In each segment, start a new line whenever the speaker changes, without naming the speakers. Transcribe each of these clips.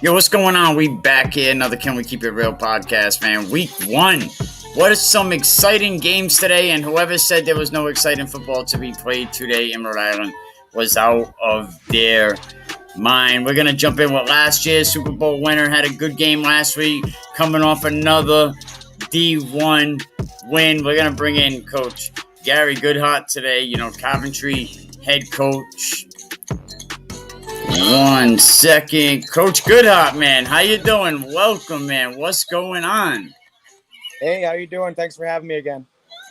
Yo, what's going on? We back here, another Can We Keep It Real podcast, man. Week 1. What are some exciting games today? And whoever said there was no exciting football to be played today in Rhode Island was out of their mind. We're going to jump in with last year's Super Bowl winner. Had a good game last week, coming off another D1 win. We're going to bring in Coach Gary Goodhart today, Coventry head coach. 1 second. Coach Goodhart, man. How you doing? Welcome, man. What's going on?
Hey, how you doing? Thanks for having me again.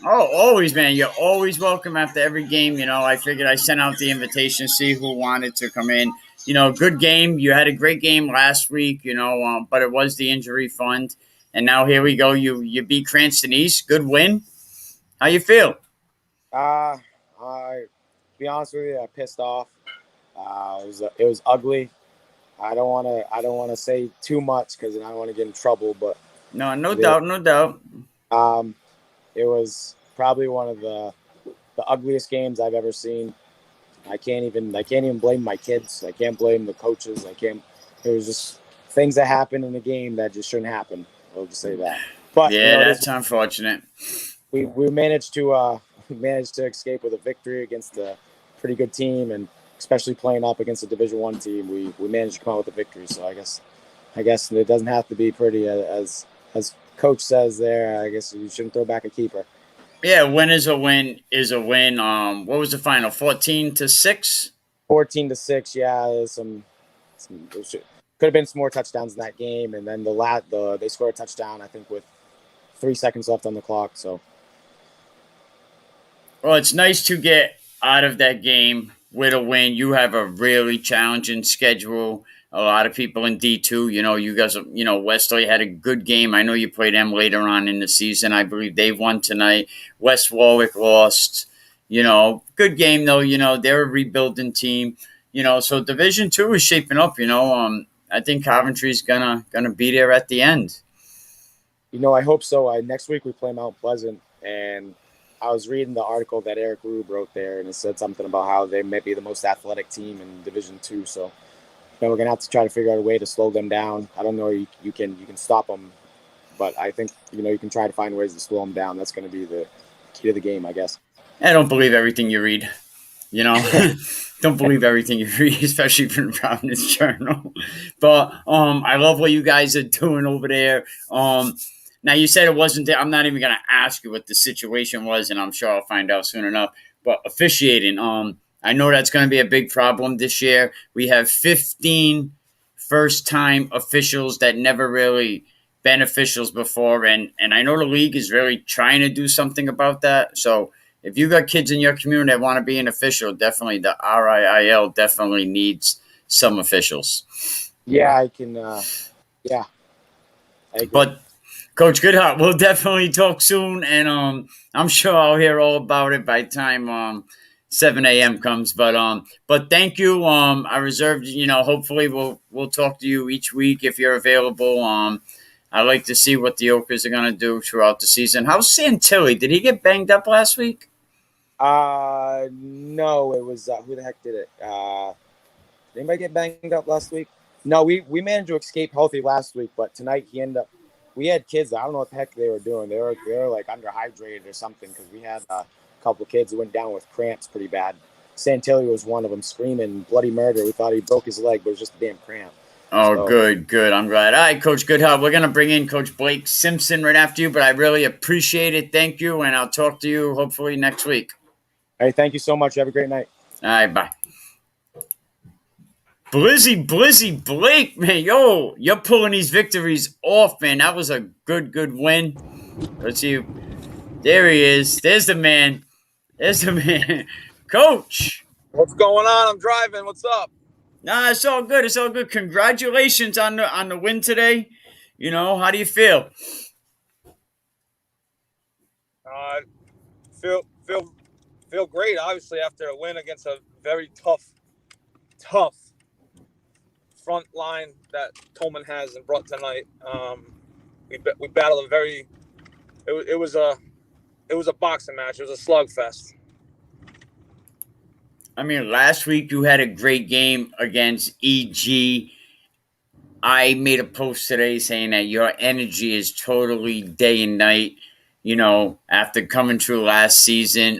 Oh, always, man. You're always welcome after every game. I figured I sent out the invitation, see who wanted to come in. Good game. You had a great game last week, but it was the injury fund. And now here we go. You beat Cranston East. Good win. How you feel?
To be honest with you, I'm pissed off. It was ugly. I don't want to say too much because I don't want to get in trouble. But
no doubt.
It was probably one of the ugliest games I've ever seen. I can't even blame my kids. I can't blame the coaches. There was just things that happened in the game that just shouldn't happen. I'll just say that. But
yeah, that's unfortunate.
We managed to escape with a victory against a pretty good team, and especially playing up against a Division I team, we managed to come out with a victory. So I guess it doesn't have to be pretty, as Coach says there. I guess you shouldn't throw back a keeper.
Yeah, win is a win is a win. What was the final? 14-6.
14-6. Yeah, could have been some more touchdowns in that game, and then they scored a touchdown, I think, with 3 seconds left on the clock. So,
well, it's nice to get out of that game with a win. You have a really challenging schedule. A lot of people in D2, you guys, Wesley had a good game. I know you played them later on in the season. I believe they won tonight. West Warwick lost. Good game though. They're a rebuilding team. So Division II is shaping up. I think Coventry's gonna be there at the end.
I hope so. Next week we play Mount Pleasant, and I was reading the article that Eric Rube wrote there, and it said something about how they may be the most athletic team in Division II. So, we're gonna have to try to figure out a way to slow them down. I don't know if you can stop them, but I think you can try to find ways to slow them down. That's going to be the key to the game, I guess.
I don't believe everything you read. Don't believe everything you read, especially from the Providence Journal. But I love what you guys are doing over there. Now, you said it wasn't there. I'm not even going to ask you what the situation was, and I'm sure I'll find out soon enough. But officiating, I know that's going to be a big problem this year. We have 15 first-time officials that never really been officials before, and I know the league is really trying to do something about that. So if you got kids in your community that want to be an official, definitely the RIIL definitely needs some officials.
Yeah, I can. Yeah, I agree.
But Coach Goodhart, we'll definitely talk soon, and I'm sure I'll hear all about it by the time 7 a.m. comes. But thank you. I reserved. Hopefully we'll talk to you each week if you're available. I'd like to see what the Oakers are going to do throughout the season. How's Santilli? Did he get banged up last week?
No, it was who the heck did it? Did anybody get banged up last week? No, we managed to escape healthy last week, but tonight he ended up. We had kids. I don't know what the heck they were doing. They were like underhydrated or something, because we had a couple of kids who went down with cramps pretty bad. Santilli was one of them, screaming bloody murder. We thought he broke his leg, but it was just a damn cramp.
Oh, so. Good. I'm glad. All right, Coach Goodhart, we're going to bring in Coach Blake Simpson right after you, but I really appreciate it. Thank you, and I'll talk to you hopefully next week.
Hey, thank you so much. Have a great night.
All right, bye. Blizzy Blake, man, yo, you're pulling these victories off, man. That was a good win. Let's see. There he is. There's the man. Coach.
What's going on? I'm driving. What's up?
Nah, it's all good. Congratulations on the win today. How do you feel?
Feel great, obviously, after a win against a very tough front line that Tolman has and brought tonight. We battled it was a boxing match. It was a slugfest.
I mean, last week you had a great game against EG. I made a post today saying that your energy is totally day and night. You know, after coming through last season,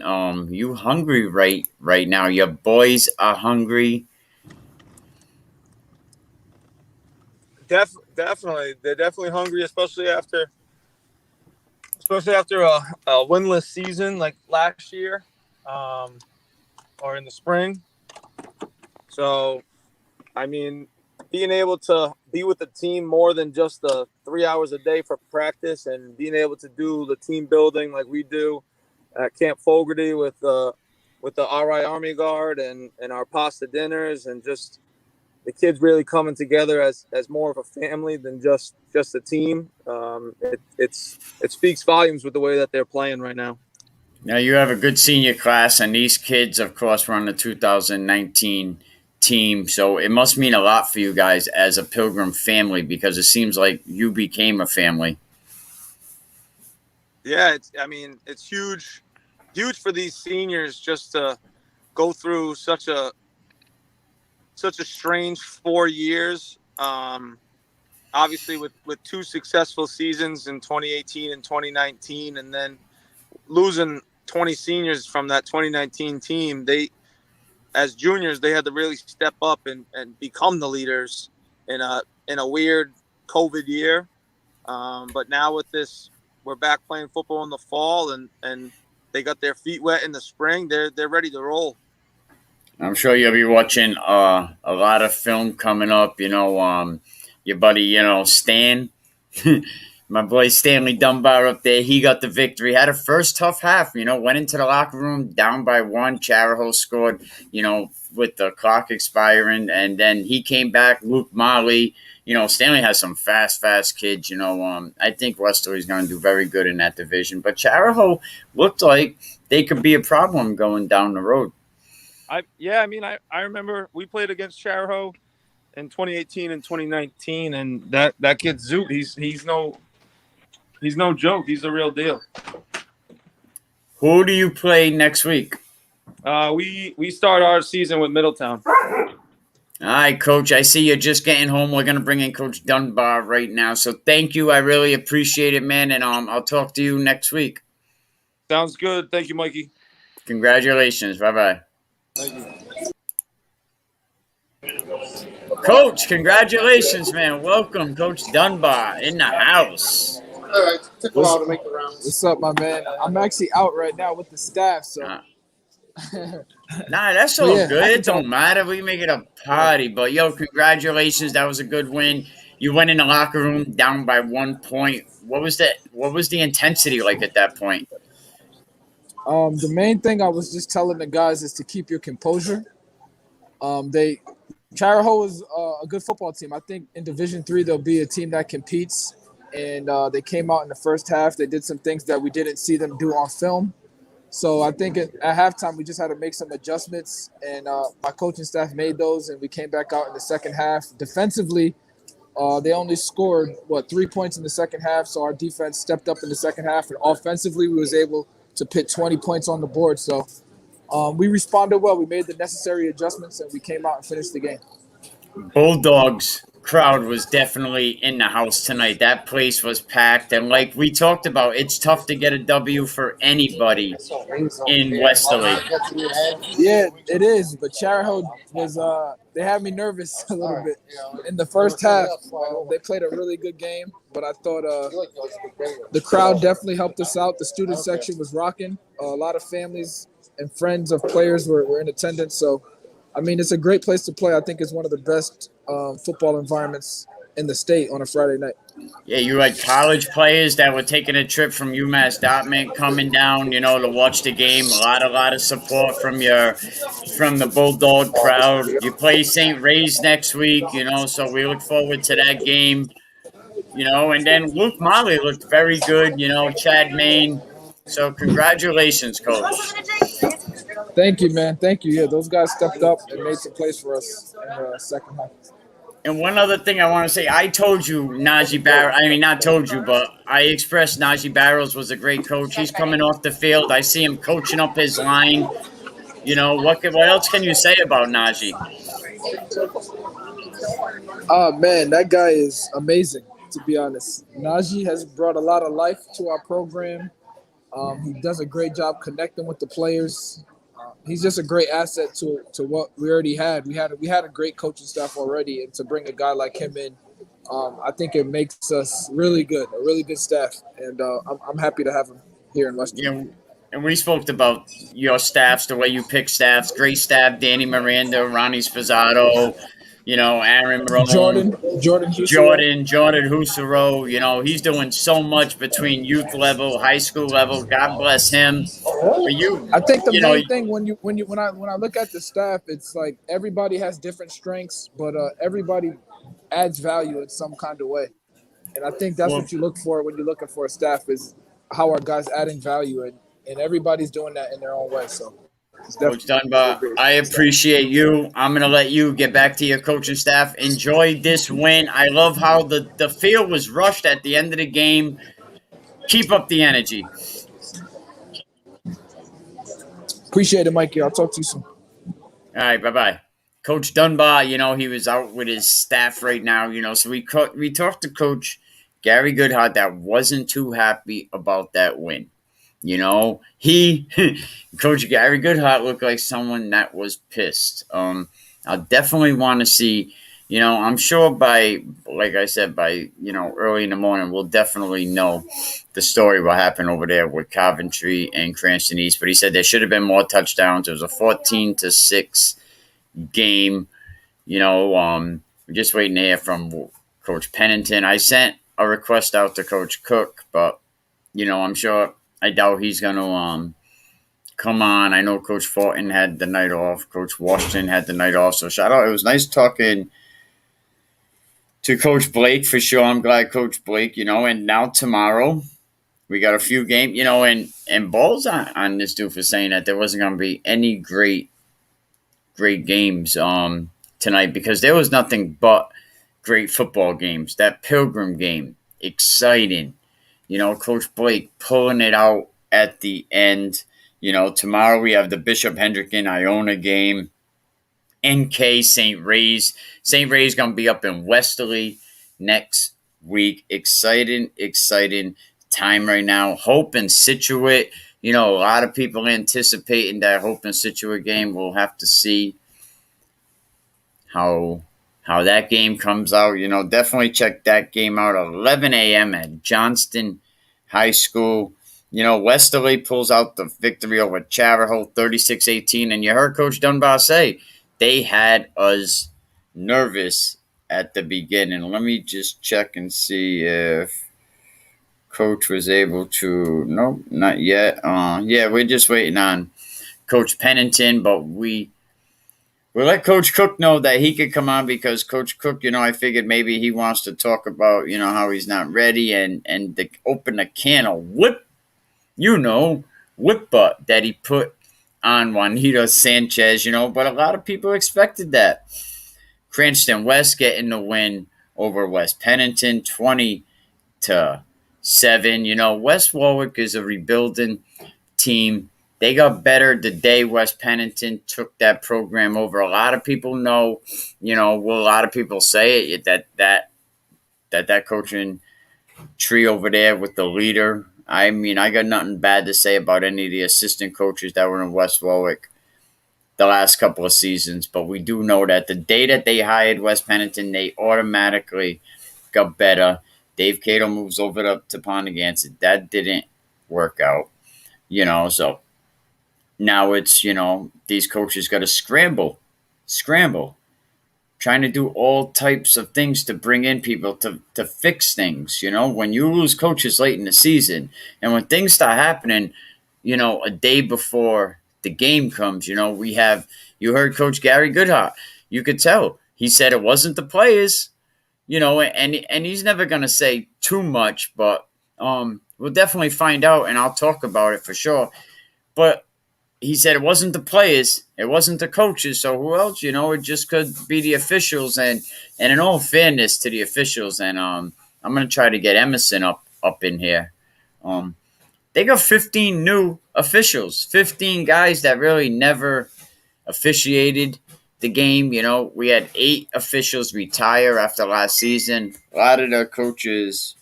you hungry right now. Your boys are hungry.
Definitely, they're definitely hungry, especially after a winless season like last year, or in the spring. So, I mean, being able to be with the team more than just the 3 hours a day for practice, and being able to do the team building like we do at Camp Fogarty with the RI Army Guard and our pasta dinners, and just the kids really coming together as more of a family than just a team. It speaks volumes with the way that they're playing right now.
Now you have a good senior class, and these kids, of course, were on the 2019 team. So it must mean a lot for you guys as a Pilgrim family, because it seems like you became a family.
Yeah, it's huge for these seniors just to go through such a strange 4 years. Obviously with two successful seasons in 2018 and 2019, and then losing 20 seniors from that 2019 team. They, as juniors, they had to really step up and become the leaders in a weird COVID year. But now with this, we're back playing football in the fall, and they got their feet wet in the spring. They're ready to roll.
I'm sure you'll be watching a lot of film coming up. You know, your buddy, Stan, my boy Stanley Dunbar up there. He got the victory. Had a first tough half. Went into the locker room down by one. Charahoe scored. With the clock expiring, and then he came back. Luke Molly. Stanley has some fast kids. I think Westerly's going to do very good in that division. But Charahoe looked like they could be a problem going down the road.
I remember we played against Charahoe in 2018 and 2019, and that kid Zoot, he's no joke. He's the real deal.
Who do you play next week?
We start our season with Middletown.
All right, Coach. I see you're just getting home. We're going to bring in Coach Dunbar right now. So thank you. I really appreciate it, man. And I'll talk to you next week.
Sounds good. Thank you, Mikey.
Congratulations. Bye-bye.
Thank you.
Coach, congratulations, man. Welcome, Coach Dunbar, in the house.
All right. Took a while to make the rounds.
What's up, my man? I'm actually out right now with the staff, so.
Nah, that's all good. It don't matter. We make it a party. But, congratulations. That was a good win. You went in the locker room down by 1 point. What was the intensity like at that point?
The main thing I was just telling the guys is to keep your composure. Charahoe is a good football team. I think in Division III they'll be a team that competes, and they came out in the first half. They did some things that we didn't see them do on film. So I think at halftime we just had to make some adjustments, and my coaching staff made those, and we came back out in the second half. Defensively, they only scored 3 points in the second half, so our defense stepped up in the second half, and offensively we was able to put 20 points on the board. So we responded well. We made the necessary adjustments, and we came out and finished the game.
Bulldogs crowd was definitely in the house tonight. That place was packed. And like we talked about, it's tough to get a W for anybody in Westerly.
Yeah, it is. But Charahoe was they had me nervous a little bit. In the first half, they played a really good game. But I thought the crowd definitely helped us out. The student section was rocking. A lot of families and friends of players were in attendance. So, it's a great place to play. I think it's one of the best football environments in the state on a Friday night.
Yeah, you had college players that were taking a trip from UMass Dartmouth coming down, to watch the game. A lot of support from the Bulldog crowd. You play St. Ray's next week, so we look forward to that game. And then Luke Molly looked very good, Chad Main. So congratulations, Coach.
Thank you, man. Thank you. Yeah, those guys stepped up and made some plays for us in the second half.
And one other thing I want to say, I told you Najee Barrows, not told you, but I expressed Najee Barrows was a great coach. He's coming off the field. I see him coaching up his line. What else can you say about Najee?
Oh man, that guy is amazing. To be honest, Najee has brought a lot of life to our program. He does a great job connecting with the players. He's just a great asset to what we already had. We had a great coaching staff already, and to bring a guy like him in, I think it makes us really good, a really good staff, and I'm happy to have him here in Western.
You know, and we spoke about your staffs, the way you pick staffs. Great staff: Danny Miranda, Ronnie Spizzato, Aaron Roan,
Jordan Husero.
Jordan Husero. He's doing so much between youth level, high school level. God bless him. But
I think the main thing when I look at the staff, it's like everybody has different strengths, but everybody adds value in some kind of way. And I think that's what you look for when you're looking for a staff is how are guys adding value, and everybody's doing that in their own way. So,
Coach Dunbar, I appreciate you. I'm going to let you get back to your coaching staff. Enjoy this win. I love how the field was rushed at the end of the game. Keep up the energy.
Appreciate it, Mikey. I'll talk to you soon.
All right, bye-bye. Coach Dunbar, he was out with his staff right now, so we talked to Coach Gary Goodhart that wasn't too happy about that win. He Coach Gary Goodhart looked like someone that was pissed. I'll definitely want to see, I'm sure by early in the morning, we'll definitely know the story what happened over there with Coventry and Cranston East. But he said there should have been more touchdowns. It was a 14-6 game. We're just waiting to hear from Coach Pennington. I sent a request out to Coach Cook, but I'm sure I doubt he's going to come on. I know Coach Fortin had the night off. Coach Washington had the night off. So shout out. It was nice talking to Coach Blake for sure. I'm glad Coach Blake, and now tomorrow we got a few games, and balls on this dude for saying that there wasn't going to be any great games tonight because there was nothing but great football games. That Pilgrim game, exciting. Coach Blake pulling it out at the end. Tomorrow we have the Bishop Hendricken Iona game. NK St. Ray's. St. Ray's going to be up in Westerly next week. Exciting time right now. Hope and Scituate. A lot of people anticipating that Hope and Scituate game. We'll have to see how that game comes out. Definitely check that game out. 11 a.m. at Johnston High School. Westerly pulls out the victory over Charahoe 36-18. And you heard Coach Dunbar say they had us nervous at the beginning. Let me just check and see if Coach was able to. Nope, not yet. Yeah, we're just waiting on Coach Pennington, but we'll let Coach Cook know that he could come on because Coach Cook, I figured maybe he wants to talk about, how he's not ready and to open a can of whip butt that he put on Juanito Sanchez, but a lot of people expected that. Cranston West getting the win over Wes Pennington, 20-7. West Warwick is a rebuilding team. They got better the day Wes Pennington took that program over. A lot of people know, a lot of people say it, that coaching tree over there with the leader. I mean, I got nothing bad to say about any of the assistant coaches that were in West Warwick the last couple of seasons. But we do know that the day that they hired Wes Pennington, they automatically got better. Dave Cato moves over to Pondagansett. That didn't work out, so now it's, these coaches got to scramble, trying to do all types of things to bring in people to fix things. When you lose coaches late in the season and when things start happening, a day before the game comes, you heard Coach Gary Goodhart. You could tell. He said it wasn't the players, and he's never going to say too much, but we'll definitely find out, and I'll talk about it for sure. But he said it wasn't the players, it wasn't the coaches, so who else? It just could be the officials, and in all fairness to the officials, and I'm going to try to get Emerson up in here. They got 15 new officials, 15 guys that really never officiated the game. We had 8 officials retire after last season. A lot of the coaches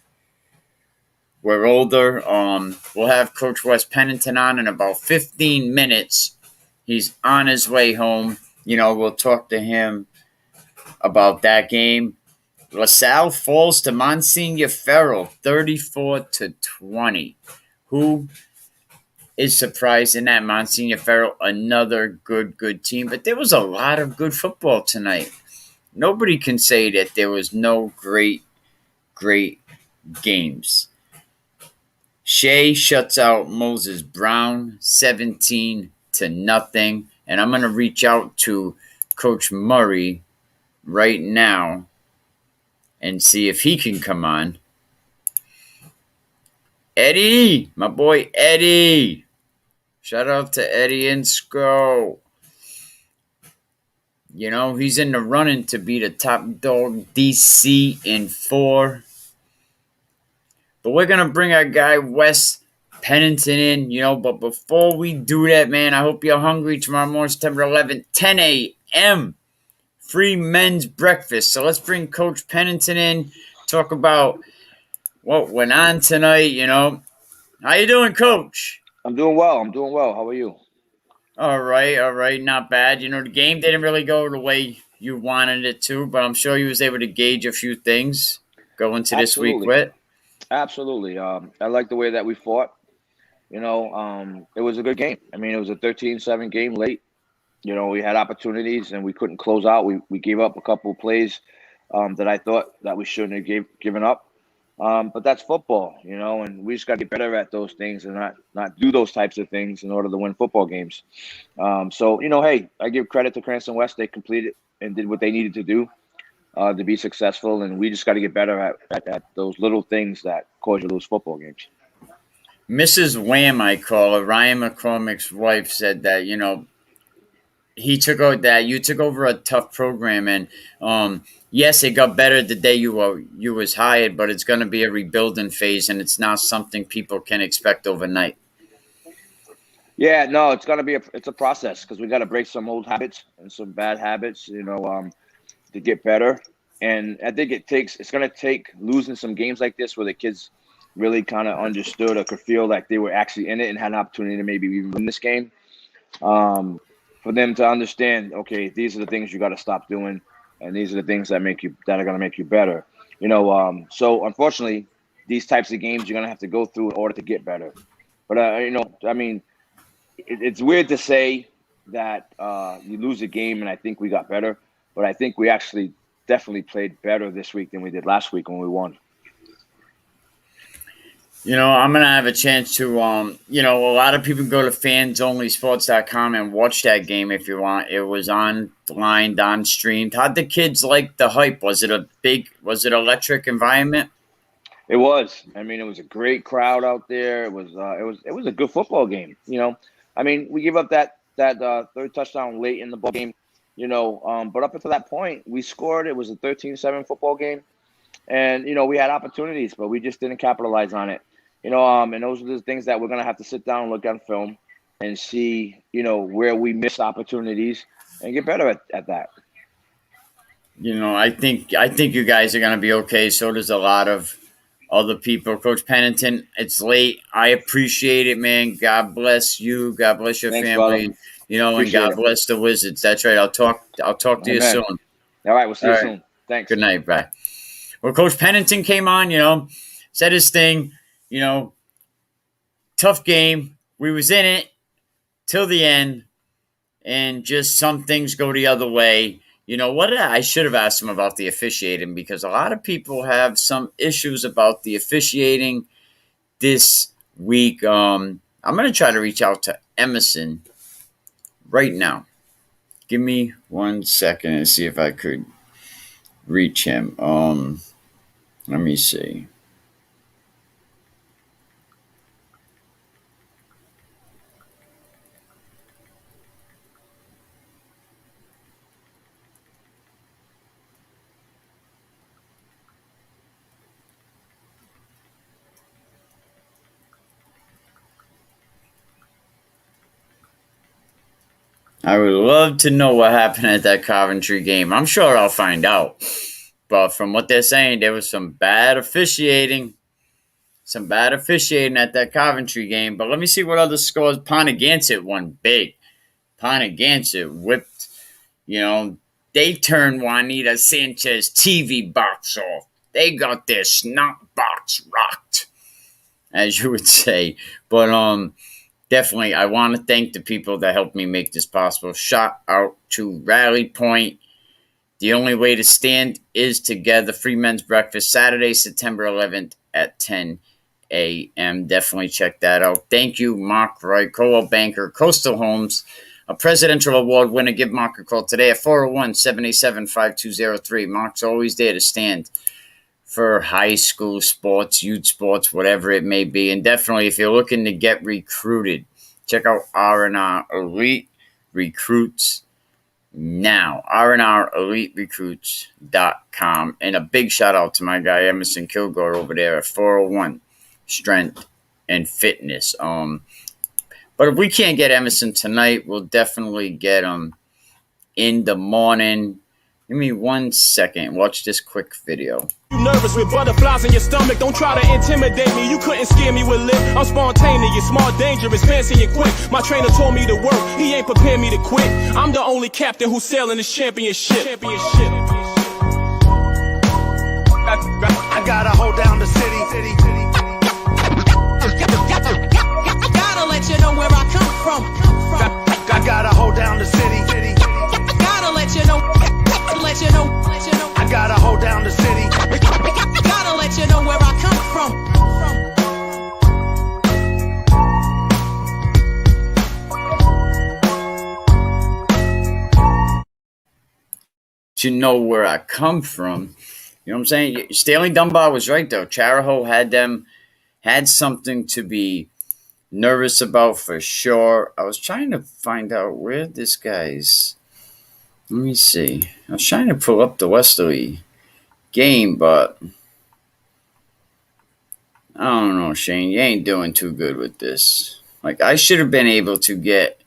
were older. We'll have Coach Wes Pennington on in about 15 minutes. He's on his way home. We'll talk to him about that game. LaSalle falls to Monsignor Farrell, 34-20. Who is surprised in that? Monsignor Farrell, another good team. But there was a lot of good football tonight. Nobody can say that there was no great games. Shea shuts out Moses Brown, 17-0. And I'm going to reach out to Coach Murray right now and see if he can come on. Eddie, my boy Eddie. Shout out to Eddie Insco. He's in the running to be the top dog DC in 4. But we're going to bring our guy Wes Pennington in, but before we do that, man, I hope you're hungry tomorrow morning, September 11th, 10 a.m. Free men's breakfast. So let's bring Coach Pennington in, talk about what went on tonight, How you doing, Coach?
I'm doing well. How are you?
All right. Not bad. The game didn't really go the way you wanted it to, but I'm sure you was able to gauge a few things going to this week with.
Absolutely. I like the way that we fought. It was a good game. I mean, it was a 13-7 game late. We had opportunities and we couldn't close out. We gave up a couple of plays that I thought that we shouldn't have given up. But that's football, and we just got to get better at those things and not do those types of things in order to win football games. Hey, I give credit to Cranston West. They completed and did what they needed to do to be successful, and we just got to get better at those little things that cause you to lose football games.
Mrs. Wham, I call her, Ryan McCormick's wife, said that, he took over that you took over a tough program, and yes, it got better the day you was hired, but it's going to be a rebuilding phase, and it's not something people can expect overnight.
Yeah, no, it's gonna be it's a process because we got to break some old habits and some bad habits, to get better. And I think it's gonna take losing some games like this where the kids really kind of understood or could feel like they were actually in it and had an opportunity to maybe even win this game. For them to understand, okay, these are the things you got to stop doing, and these are the things that are going to make you better. So unfortunately, these types of games you're going to have to go through in order to get better. But it's weird to say that you lose a game, and I think we got better, but I think we actually definitely played better this week than we did last week when we won.
I'm going to have a chance to, a lot of people go to fansonlysportz.com and watch that game if you want. It was online, on streamed. How'd the kids like the hype? Was it electric environment?
It was. I mean, it was a great crowd out there. It was a good football game. We gave up that third touchdown late in the ball game, but up until that point, we scored. It was a 13-7 football game. And, we had opportunities, but we just didn't capitalize on it. And those are the things that we're going to have to sit down and look on film and see, where we miss opportunities and get better at that.
I think you guys are going to be okay. So does a lot of other people. Coach Pennington, it's late. I appreciate it, man. God bless you. God bless your family.
Brother.
And God bless the Wizards. That's right. I'll talk to you soon.
All right. We'll see you soon. Thanks.
Good night. Bye. Well, Coach Pennington came on, said his thing, tough game. We was in it till the end, and just some things go the other way. I should have asked him about the officiating, because a lot of people have some issues about the officiating this week. I'm going to try to reach out to Emerson right now. Give me 1 second and see if I could reach him. Let me see. I would love to know what happened at that Coventry game. I'm sure I'll find out. But from what they're saying, there was some bad officiating. Some bad officiating at that Coventry game. But let me see what other scores. Ponagansett won big. Ponagansett whipped, they turned Juanita Sanchez TV box off. They got their snot box rocked, as you would say. But definitely, I want to thank the people that helped me make this possible. Shout out to Rally Point. The only way to stand is together. Free men's breakfast Saturday, September 11th at 10 a.m. Definitely check that out. Thank you, Mark Wright, Coldwell Banker, Coastal Homes, a presidential award winner. Give Mark a call today at 401-787-5203. Mark's always there to stand for high school sports, youth sports, whatever it may be. And definitely, if you're looking to get recruited, check out R&R Elite Recruits now. rnreliterecruits.com. And a big shout out to my guy, Emerson Kilgore, over there at 401 Strength and Fitness. But if we can't get Emerson tonight, we'll definitely get him in the morning. Give me 1 second. Watch this quick video.
You nervous with butterflies in your stomach? Don't try to intimidate me. You couldn't scare me with lip. I'm spontaneous, smart, dangerous, fancy and quick. My trainer told me to work. He ain't prepared me to quit. I'm the only captain who's sailing this championship.
I gotta hold down the city.
Gotta let you know where I come from.
I gotta hold down the city.
Gotta let you know.
I gotta hold down the city.
Gotta let you know where I come from.
To know where I come from. You know what I'm saying? Stanley Dunbar was right, though. Charahoe had something to be nervous about for sure. I was trying to find out where this guy's. Let me see. I was trying to pull up the Westerly game, but I don't know, Shane. You ain't doing too good with this. Like, I should have been able to get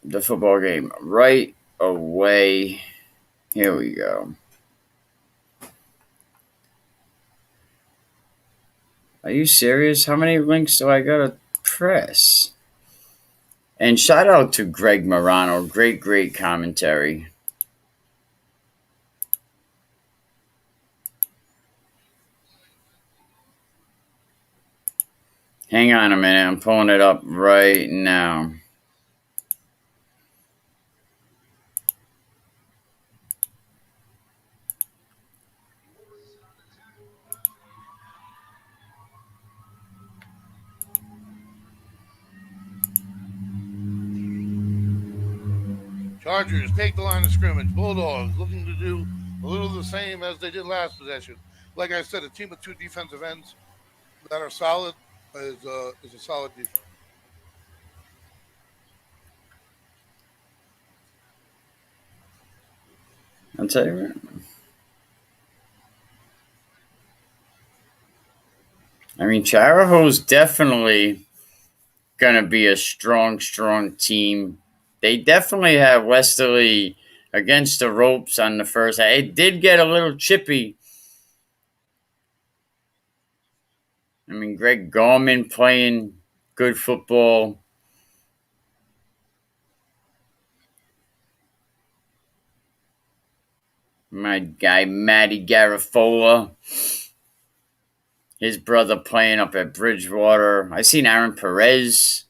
the football game right away. Here we go. Are you serious? How many links do I gotta press? And shout out to Greg Morano. Great commentary. Hang on a minute. I'm pulling it up right now.
Chargers take the line of scrimmage. Bulldogs looking to do a little the same as they did last possession. Like I said, a team with two defensive ends that are solid is a solid defense.
I'll tell you what. I mean, Charahoe's definitely going to be a strong team. They definitely have Westerly against the ropes on the first half. It did get a little chippy. I mean, Greg Gorman playing good football. My guy, Matty Garafola. His brother playing up at Bridgewater. I seen Aaron Perez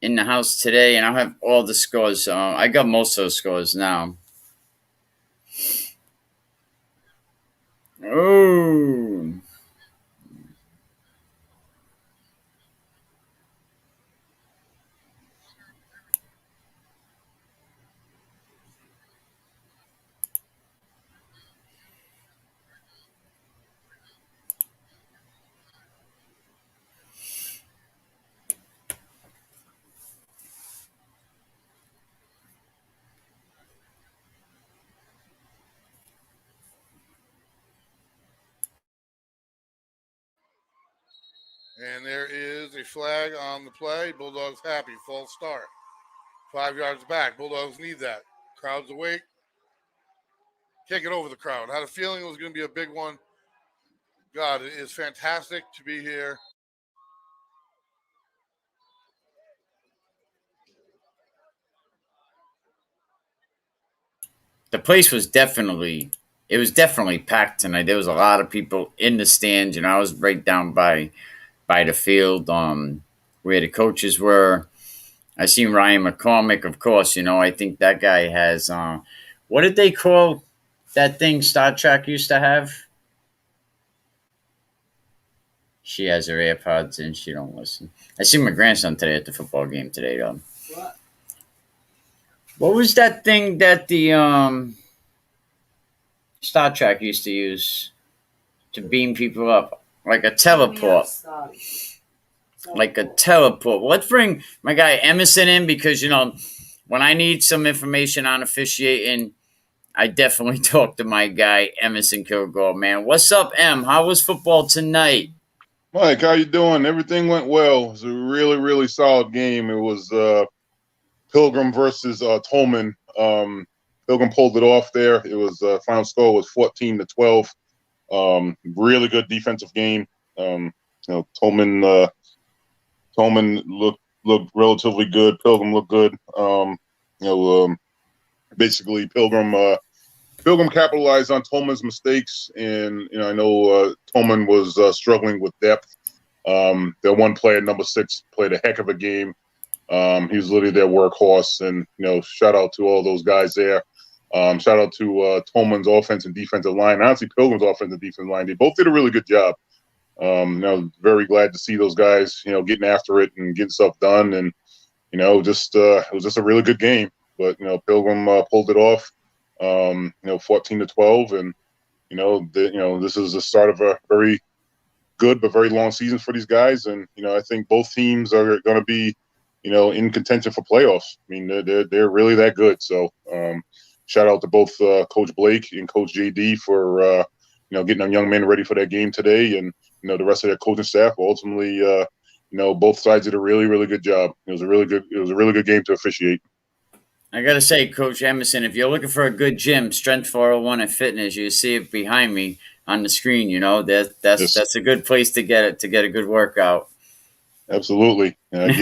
in the house today, and I have all the scores. I got most of the scores now. Oh.
And there is a flag on the play. Bulldogs happy. False start. 5 yards back. Bulldogs need that. Crowd's awake. Can't get over the crowd. I had a feeling it was going to be a big one. God, it is fantastic to be here.
The place was definitely packed tonight. There was a lot of people in the stands. You know, I was right down by the field, where the coaches were. I seen Ryan McCormick, of course. You know, I think that guy has what did they call that thing Star Trek used to have? She has her AirPods in. She don't listen. I seen my grandson today at the football game today, though. What was that thing that the Star Trek used to use to beam people up? Like a teleport. Like a teleport. Well, let's bring my guy Emerson in because, you know, when I need some information on officiating, I definitely talk to my guy Emerson Kilgore, man. What's up, Em? How was football tonight?
Mike, how you doing? Everything went well. It was a really, really solid game. It was Pilgrim versus Tolman. Pilgrim pulled it off there. It was final score was 14-12. Really good defensive game. You know, Tolman looked relatively good. Pilgrim looked good. Basically Pilgrim capitalized on Tolman's mistakes, and you know I know Tolman was struggling with depth. Their one player, number 6, played a heck of a game. He was literally their workhorse, and you know, shout out to all those guys there. Shout out to Tolman's offense and defensive line. Honestly, Pilgrim's offense and defensive line. They both did a really good job. You know, very glad to see those guys, you know, getting after it and getting stuff done, and you know, just it was just a really good game. But you know, Pilgrim pulled it off. You know, 14-12, and you know, this is the start of a very good but very long season for these guys, and you know, I think both teams are going to be, you know, in contention for playoffs. I mean, they're really that good. So, shout out to both Coach Blake and Coach JD for you know, getting them young men ready for that game today, and you know, the rest of their coaching staff. Ultimately, you know, both sides did a really, really good job. It was a really good game to officiate.
I gotta say, Coach Emerson, if you're looking for a good gym, Strength 401 and Fitness, you see it behind me on the screen. You know, that's a good place to get a good workout.
Absolutely, I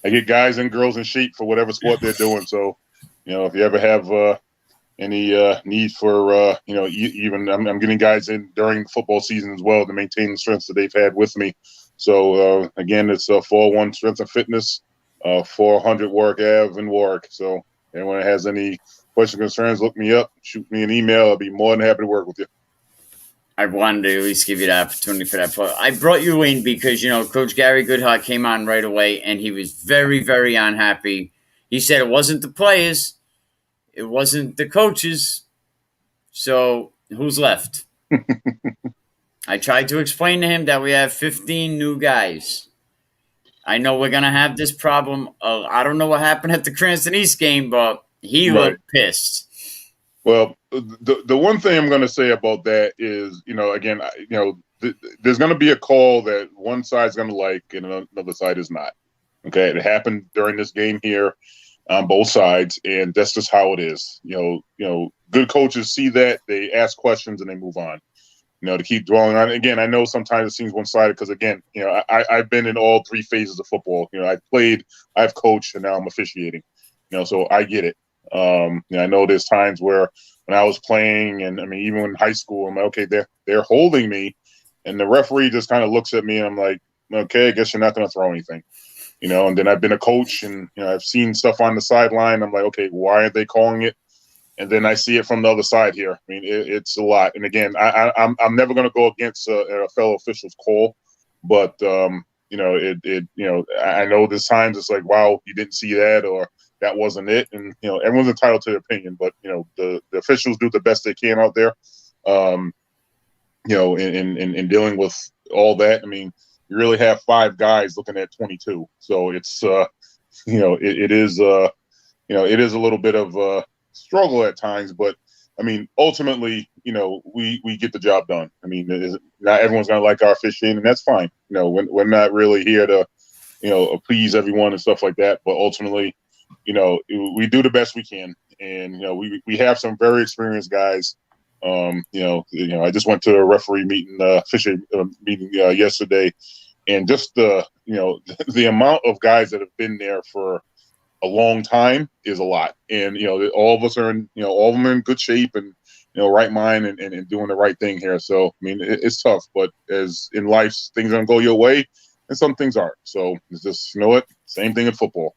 get guys and girls in shape for whatever sport they're doing. So, you know, if you ever have any need for you know, even I'm getting guys in during the football season as well to maintain the strengths that they've had with me. So again, it's 401 Strength and Fitness. 400 Warwick Ave in Warwick. So anyone has any questions or concerns, look me up, shoot me an email. I'll be more than happy to work with you.
I wanted to at least give you the opportunity for that. But I brought you in because, you know, Coach Gary Goodhart came on right away, and he was very, very unhappy. He said it wasn't the players, it wasn't the coaches. So who's left? I tried to explain to him that we have 15 new guys. I know we're going to have this problem. I don't know what happened at the Cranston East game, but he looked pissed.
Well, the one thing I'm going to say about that is, you know, again, you know, there's going to be a call that one side's going to like and another side is not. Okay, it happened during this game here on both sides, and that's just how it is. You know, good coaches see that, they ask questions, and they move on. You know, to keep dwelling on it. Again, I know sometimes it seems one-sided because, again, you know, I've been in all 3 phases of football. You know, I've played, I've coached, and now I'm officiating. You know, so I get it. You know, I know there's times where when I was playing, and I mean, even in high school, I'm like, okay, they're holding me, and the referee just kind of looks at me, and I'm like, okay, I guess you're not going to throw anything. You know, and then I've been a coach, and you know, I've seen stuff on the sideline. I'm like, okay, why aren't they calling it? And then I see it from the other side here. I mean, it's a lot. And again, I'm never going to go against a fellow official's call, but you know, you know, I know there's times it's like, wow, you didn't see that, or that wasn't it. And you know, everyone's entitled to their opinion, but you know, the officials do the best they can out there. You know, in dealing with all that. I mean, you really have 5 guys looking at 22, so it's you know, it is you know, it is a little bit of struggle at times, but I mean, ultimately, you know, we get the job done. I mean, not everyone's going to like our officiating, and that's fine. You know, we're not really here to, you know, appease everyone and stuff like that. But ultimately, we do the best we can, and we have some very experienced guys. I just went to a referee meeting, official meeting yesterday, and just the amount of guys that have been there for a long time is a lot, and all of us are all of them are in good shape and right mind and doing the right thing here. So I mean, it's tough, but as in life, things don't go your way, and some things aren't. So it's just same thing in football.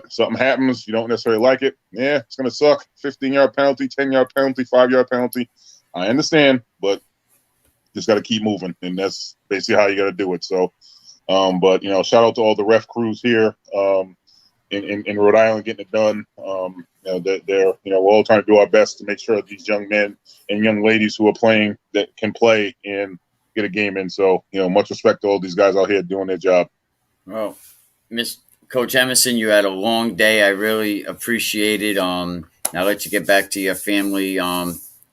Something happens, you don't necessarily like it. Yeah, it's gonna suck. 15-yard penalty, 10-yard penalty, 5-yard penalty. I understand, but just got to keep moving, and that's basically how you got to do it. So, but shout out to all the ref crews here in Rhode Island getting it done. They're we're all trying to do our best to make sure that these young men and young ladies who are playing that can play and get a game in. So much respect to all these guys out here doing their job.
Well, Coach Emerson, you had a long day. I really appreciate it. I'll let you get back to your family.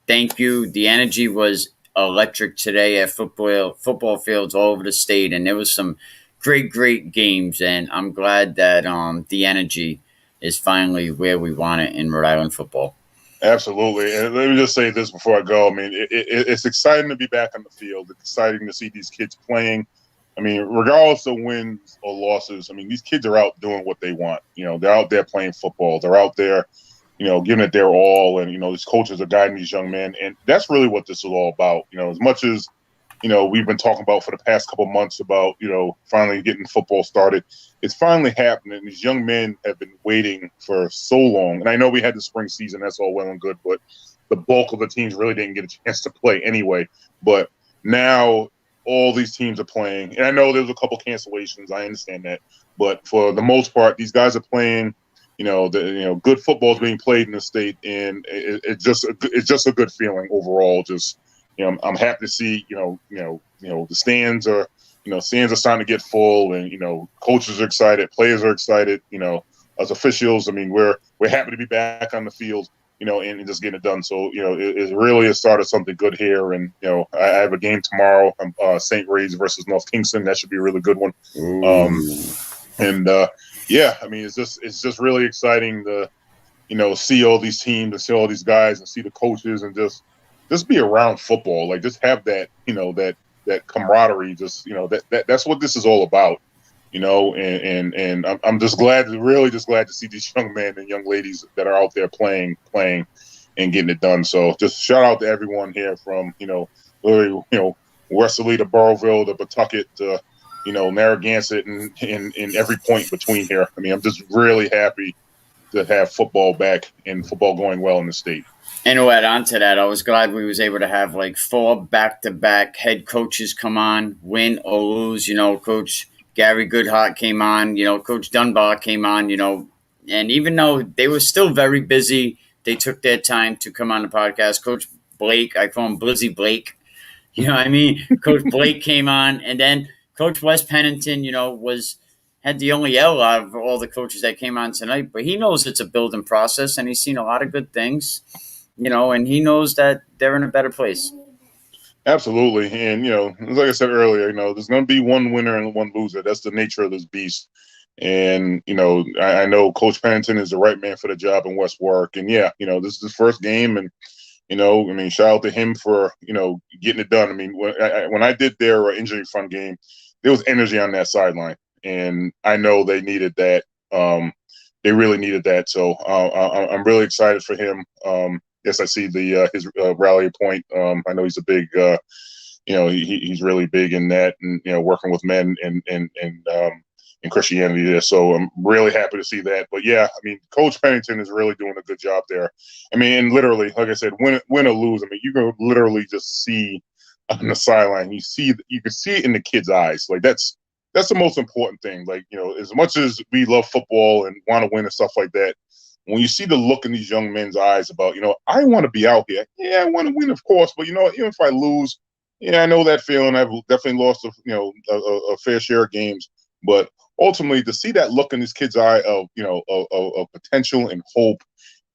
Thank you. The energy was electric today at football fields all over the state, and there was some great games, and I'm glad that the energy is finally where we want it in Rhode Island football.
Absolutely. And let me just say this before I go. I mean, it's exciting to be back on the field. It's exciting to see these kids playing. I mean, regardless of wins or losses, I mean, these kids are out doing what they want. They're out there playing football. They're out there, giving it their all. And, these coaches are guiding these young men. And that's really what this is all about. As much as, we've been talking about for the past couple of months about, finally getting football started. It's finally happening. These young men have been waiting for so long. And I know we had the spring season. That's all well and good. But the bulk of the teams really didn't get a chance to play anyway. But now all these teams are playing. And I know there was a couple cancellations. I understand that. But for the most part, these guys are playing. Good football is being played in the state. And it's just a good feeling overall. Just, I'm happy to see, the stands are starting to get full, and coaches are excited, players are excited. As officials, I mean, we're happy to be back on the field, and just getting it done. So it really has started something good here, and I have a game tomorrow, St. Ray's versus North Kingston. That should be a really good one. Yeah, I mean, it's just really exciting to see all these teams and see all these guys and see the coaches and just be around football, like just have that, that camaraderie, just, that's what this is all about, and I'm just really glad to see these young men and young ladies that are out there playing and getting it done. So just shout out to everyone here from, Westerly to Burrowville to Pawtucket to, Narragansett and every point between here. I mean, I'm just really happy to have football back and football going well in the state.
And to add on to that, I was glad we was able to have like 4 back-to-back head coaches come on, win or lose. Coach Gary Goodhart came on, Coach Dunbar came on, and even though they were still very busy, they took their time to come on the podcast. Coach Blake, I call him Blizzy Blake, Coach Blake came on, and then Coach Wes Pennington, had the only L out of all the coaches that came on tonight, but he knows it's a building process, and he's seen a lot of good things. And he knows that they're in a better place.
Absolutely. And, like I said earlier, there's going to be one winner and one loser. That's the nature of this beast. And, I know Coach Pennington is the right man for the job in West Warwick. And, yeah, this is his first game. And, shout out to him for, getting it done. I mean, when I did their injury fund game, there was energy on that sideline. And I know they needed that. They really needed that. So I'm really excited for him. Yes, I see his rally point. I know he's a big, he's really big in that, and working with men and Christianity there. So I'm really happy to see that. But yeah, I mean, Coach Pennington is really doing a good job there. I mean, and literally, like I said, win or lose, I mean, you can literally just see on the sideline. You can see it in the kids' eyes. Like that's the most important thing. Like as much as we love football and want to win and stuff like that. When you see the look in these young men's eyes about, I want to be out here. Yeah, I want to win, of course. But, even if I lose, I know that feeling. I've definitely lost, a fair share of games. But ultimately, to see that look in this kid's eye of, of potential and hope,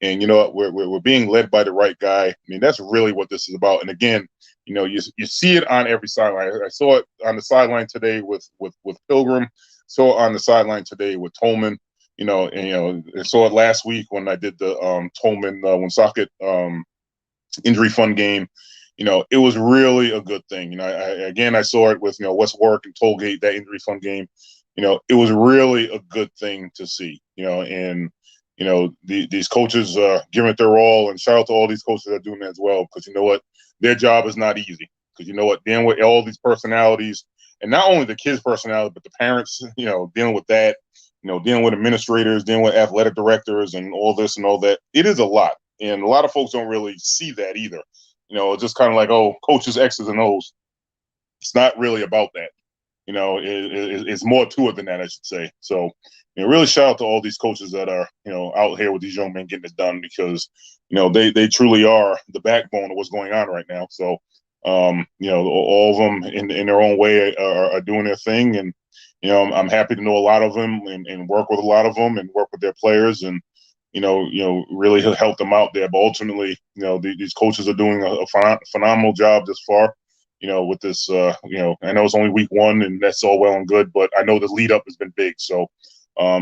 and, we're being led by the right guy. I mean, that's really what this is about. And again, you see it on every sideline. I saw it on the sideline today with Pilgrim. Saw it on the sideline today with Tolman. I saw it last week when I did the Tolman Woonsocket injury fund game. It was really a good thing. I saw it with West Warwick and Tollgate, that injury fund game. It was really a good thing to see. And these coaches giving it their all, and shout out to all these coaches that are doing that as well, because you know what, their job is not easy. Because you know what, dealing with all these personalities, and not only the kids' personality, but the parents, dealing with that, dealing with administrators, dealing with athletic directors, and all this and all that. It is a lot, and a lot of folks don't really see that either. It's just kind of like, oh, coaches X's and O's. It's not really about that. It's more to it than that, I should say. So, really shout out to all these coaches that are, out here with these young men getting it done, because, they truly are the backbone of what's going on right now. So, all of them in their own way are doing their thing. And, I'm happy to know a lot of them and work with a lot of them and work with their players and, really help them out there. But ultimately, these coaches are doing a phenomenal job this far. With this, I know it's only week 1 and that's all well and good, but I know the lead up has been big. So,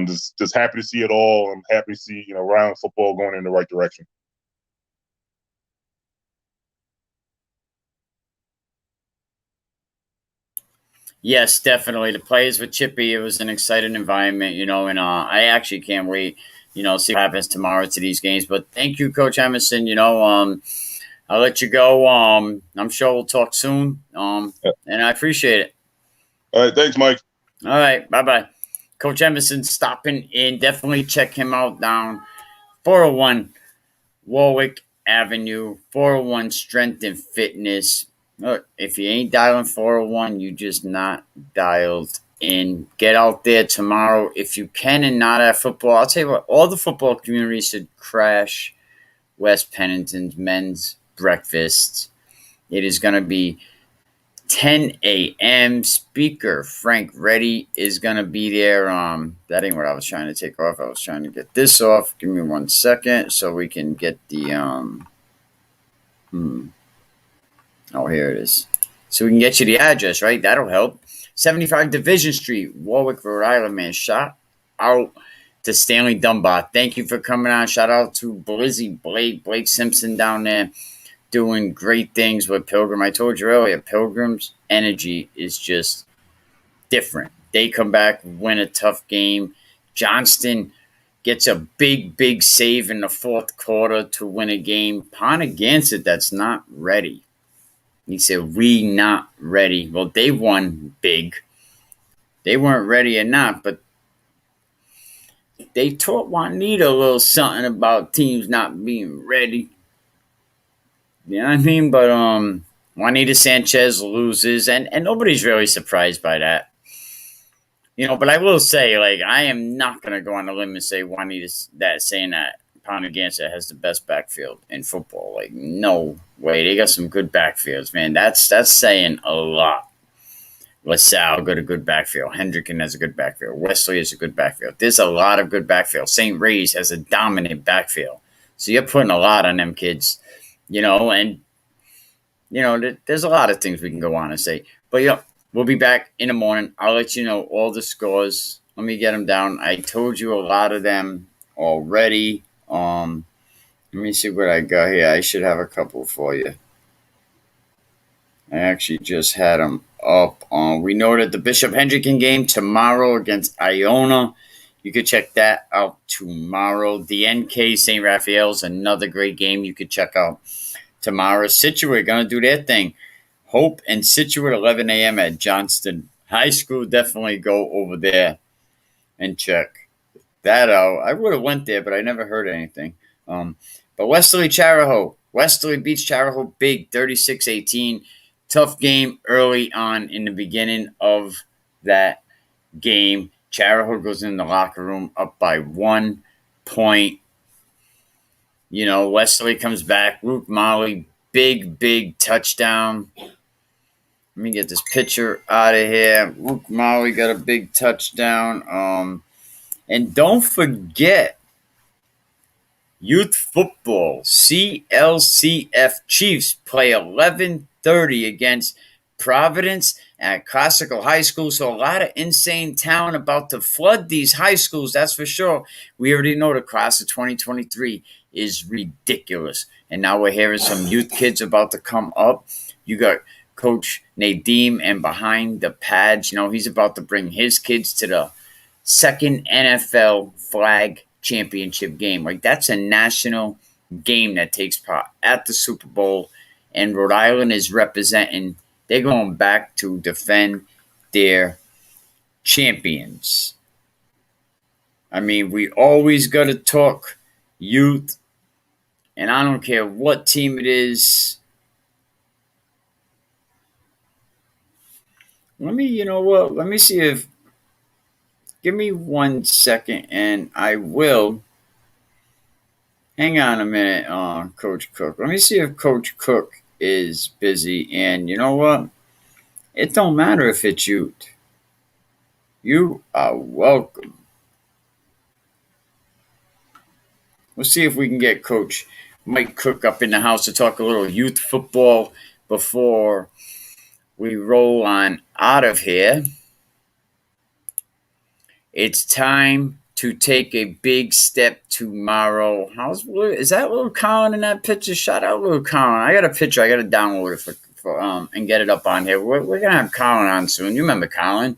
just happy to see it all. I'm happy to see, Rhode football going in the right direction.
Yes, definitely. The players with Chippy, it was an exciting environment, and I actually can't wait, see what happens tomorrow to these games. But thank you, Coach Emerson. I'll let you go. I'm sure we'll talk soon. And I appreciate it.
All right. Thanks, Mike.
All right. Bye-bye. Coach Emerson stopping in. Definitely check him out down 401 Warwick Avenue, 401 Strength and Fitness. Look, if you ain't dialing 401, you just not dialed in. Get out there tomorrow if you can and not at football. I'll tell you what, all the football community should crash Wes Pennington's men's breakfast. It is going to be 10 a.m. Speaker Frank Reddy is going to be there. That ain't what I was trying to take off. I was trying to get this off. Give me 1 second so we can get the Oh, here it is. So we can get you the address, right? That'll help. 75 Division Street, Warwick, Rhode Island, man. Shout out to Stanley Dunbar. Thank you for coming on. Shout out to Blizzy Blake, Blake Simpson down there doing great things with Pilgrim. I told you earlier, Pilgrim's energy is just different. They come back, win a tough game. Johnston gets a big save in the fourth quarter to win a game. Ponagansett, that's not ready. He said, we not ready. Well, they won big. They weren't ready or not, but they taught Juanita a little something about teams not being ready. You know what I mean? But Juanita Sanchez loses, and nobody's really surprised by that. But I will say, I am not going to go on a limb and say saying that Ponagansett has the best backfield in football. No way. They got some good backfields, man. That's saying a lot. LaSalle got a good backfield. Hendricken has a good backfield. Wesley has a good backfield. There's a lot of good backfield. St. Ray's has a dominant backfield. So you're putting a lot on them kids, and, there's a lot of things we can go on and say. But, we'll be back in the morning. I'll let you know all the scores. Let me get them down. I told you a lot of them already. Let me see what I got here. I should have a couple for you. I actually just had them up. We know that the Bishop Hendricken game tomorrow against Iona. You could check that out tomorrow. The NK St. Raphael's, another great game you could check out tomorrow. Situate going to do their thing. Hope and Situate, 11 a.m. at Johnston High School. Definitely go over there and check that out. I would have went there, but I never heard anything. But Westerly Charahoe. Westerly beats Charahoe big, 36-18. Tough game early on in the beginning of that game. Charahoe goes in the locker room up by 1 point. Westerly comes back. Luke Molly, big touchdown. Let me get this picture out of here. Luke Molly got a big touchdown. And don't forget, youth football, CLCF Chiefs play 11:30 against Providence. at Classical High School. So a lot of insane talent about to flood these high schools, that's for sure. We already know the class of 2023 is ridiculous. And now we're hearing some youth kids about to come up. You got Coach Nadeem, and behind the pads, he's about to bring his kids to the second NFL flag championship game. Like, that's a national game that takes part at the Super Bowl, and Rhode Island is representing. They're going back to defend their champions. I mean, we always got to talk youth, and I don't care what team it is. Let me see if, give me 1 second and I will. Hang on a minute, Coach Cook. Let me see if Coach Cook is busy. And you know what? It don't matter if it's youth. You are welcome. We'll see if we can get Coach Mike Cook up in the house to talk a little youth football before we roll on out of here. It's time to take a big step tomorrow. Is that little Colin in that picture? Shout out little Colin. I got a picture. I got to download it for and get it up on here. We're gonna have Colin on soon. You remember Colin,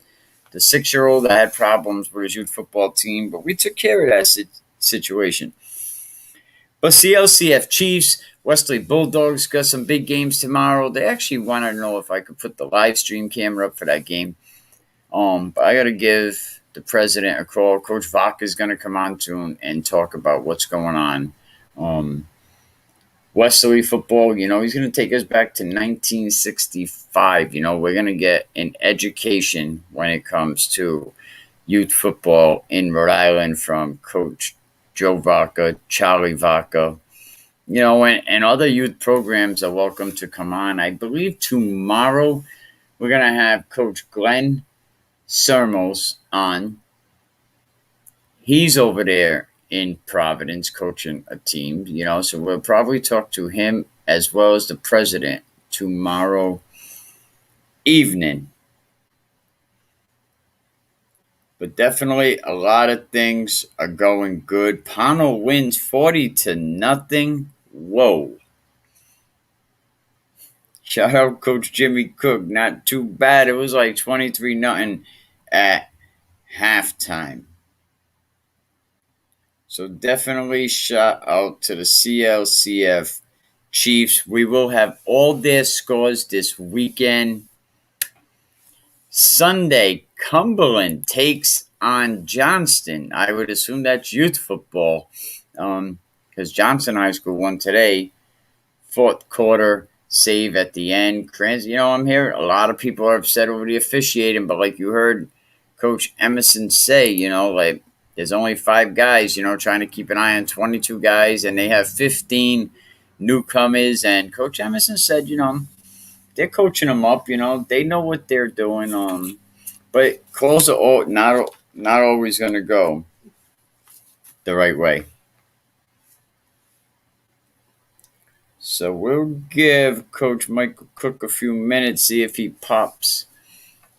the 6-year-old that had problems with his youth football team, but we took care of that situation. But CLCF Chiefs, Wesley Bulldogs got some big games tomorrow. They actually wanted to know if I could put the live stream camera up for that game. But I got to give the president a call. Coach Vaca is going to come on soon and talk about what's going on. Wesley football, he's going to take us back to 1965. We're going to get an education when it comes to youth football in Rhode Island from Coach Joe Vaca, Charlie Vaca, and other youth programs are welcome to come on. I believe tomorrow we're going to have Coach Glenn Sermos on. He's over there in Providence coaching a team, so we'll probably talk to him as well as the president tomorrow evening. But definitely a lot of things are going good. Pownell wins 40-0. Whoa. Shout out Coach Jimmy Cook. Not too bad. It was like 23-0 at halftime. So definitely shout out to the CLCF Chiefs. We will have all their scores this weekend. Sunday, Cumberland takes on Johnston. I would assume that's youth football because Johnston High School won today. Fourth quarter save at the end. I'm here. A lot of people are upset over the officiating, but like you heard Coach Emerson say, there's only 5 guys, trying to keep an eye on 22 guys, and they have 15 newcomers. And Coach Emerson said, they're coaching them up, they know what they're doing. But calls are not always going to go the right way. So we'll give Coach Michael Cook a few minutes, see if he pops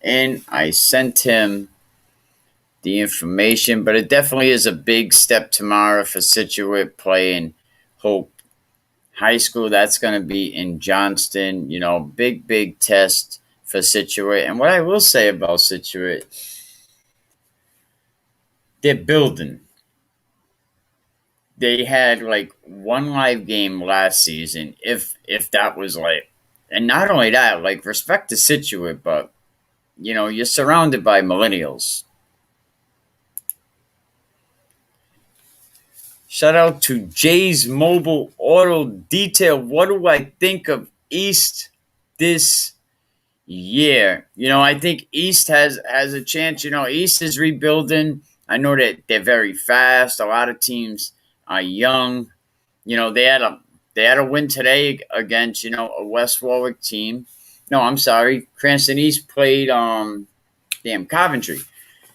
in. I sent him the information, but it definitely is a big step tomorrow for Scituate playing Hope High School. That's going to be in Johnston. Big test for Scituate. And what I will say about Scituate, they're building. They had like 1 live game last season, if that was like, and not only that, like respect to Scituate, but you're surrounded by millennials. Shout out to Jay's Mobile Auto Detail. What do I think of East this year? I think East has a chance. East is rebuilding. I know that they're very fast. A lot of teams are young. They had a win today against, a West Warwick team. No, I'm sorry. Cranston East played Coventry.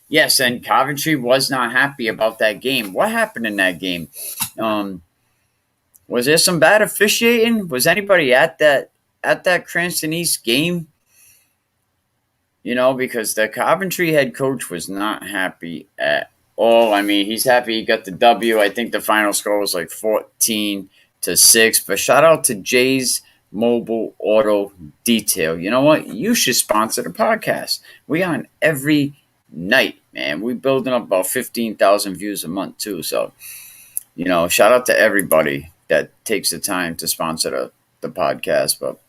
Yes, and Coventry was not happy about that game. What happened in that game? Was there some bad officiating? Was anybody at that Cranston East game? because the Coventry head coach was not happy at all. I mean, he's happy he got the W. I think the final score was like 14-6. But shout out to Jay's Mobile Auto Detail. You know what? You should sponsor the podcast. We on every night, man. We building up about 15,000 views a month too. So, shout out to everybody that takes the time to sponsor the podcast. But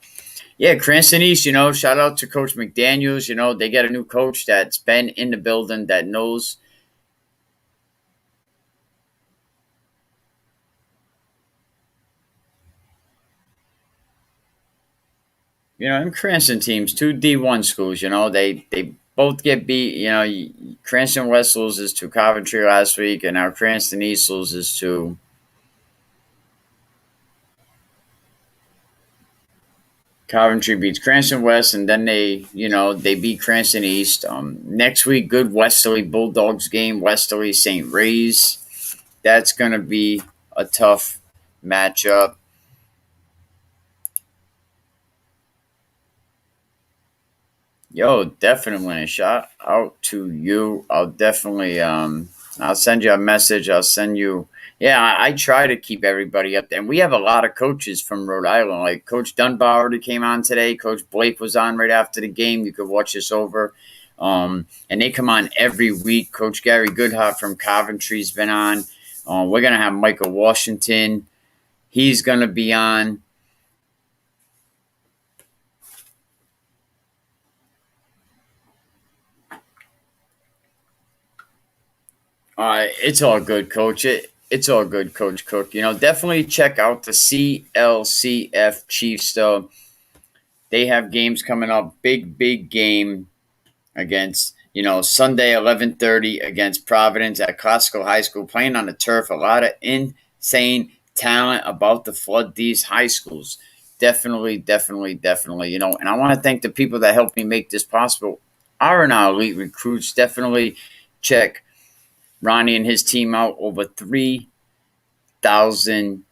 yeah, Cranston East, shout out to Coach McDaniels. They got a new coach that's been in the building that knows. Them Cranston teams, two D1 schools, they both get beat. Cranston West loses to Coventry last week, and now Cranston East loses to Coventry beats Cranston West, and then they beat Cranston East. Next week, good Westerly Bulldogs game, Westerly St. Ray's. That's going to be a tough matchup. Yo, definitely shout out to you. I'll definitely I'll send you a message. I'll send you. Yeah, I try to keep everybody up there. And we have a lot of coaches from Rhode Island. Like Coach Dunbar already came on today. Coach Blake was on right after the game. You could watch this over. And they come on every week. Coach Gary Goodhart from Coventry's been on. We're going to have Michael Washington. He's going to be on. It's all good, Coach. It's all good, Coach Cook. Definitely check out the CLCF Chiefs, though. They have games coming up. Big game against, Sunday, 11:30 against Providence at Classical High School, playing on the turf. A lot of insane talent about to flood these high schools. Definitely. And I want to thank the people that helped me make this possible. Our elite recruits. Definitely check Ronnie and his team out. Over 3,000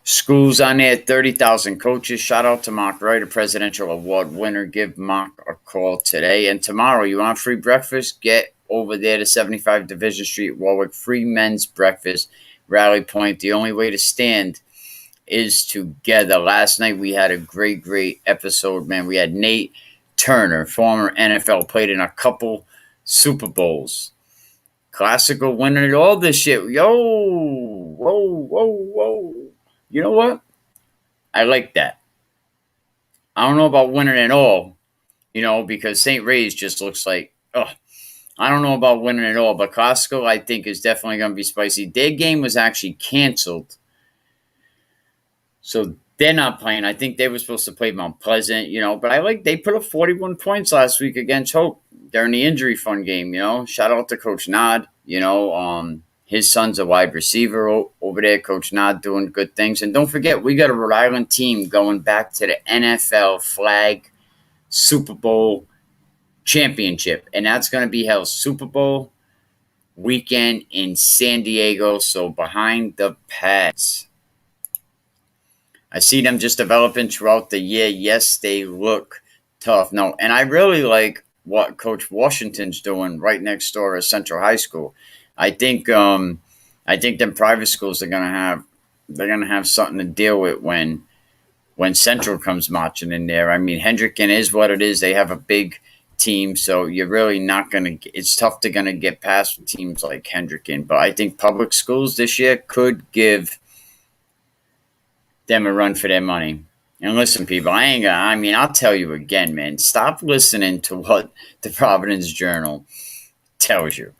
schools on there, 30,000 coaches. Shout out to Mark Wright, a presidential award winner. Give Mark a call today. And tomorrow, you want free breakfast? Get over there to 75 Division Street, Warwick. Free men's breakfast, Rally Point. The only way to stand is together. Last night, we had a great episode, man. We had Nate Turner, former NFL, played in a couple Super Bowls, classical winner, all this shit. Whoa. You know what? I like that. I don't know about winning it all, because St. Ray's just looks like, I don't know about winning it all, but classical, I think, is definitely going to be spicy. Their game was actually canceled, so they're not playing. I think they were supposed to play Mount Pleasant, but they put up 41 points last week against Hope during the injury fund game, Shout out to Coach Nod, his son's a wide receiver over there. Coach Nod doing good things. And don't forget, we got a Rhode Island team going back to the NFL Flag Super Bowl Championship. And that's going to be held Super Bowl weekend in San Diego. So behind the pads. I see them just developing throughout the year. Yes, they look tough. No, and I really like what Coach Washington's doing right next door at Central High School. I think them private schools are gonna have something to deal with when Central comes marching in there. I mean, Hendricken is what it is. They have a big team, so you're really not gonna. It's tough to gonna get past teams like Hendricken. But I think public schools this year could give them a run for their money. And listen, people, I'll tell you again, man, stop listening to what the Providence Journal tells you.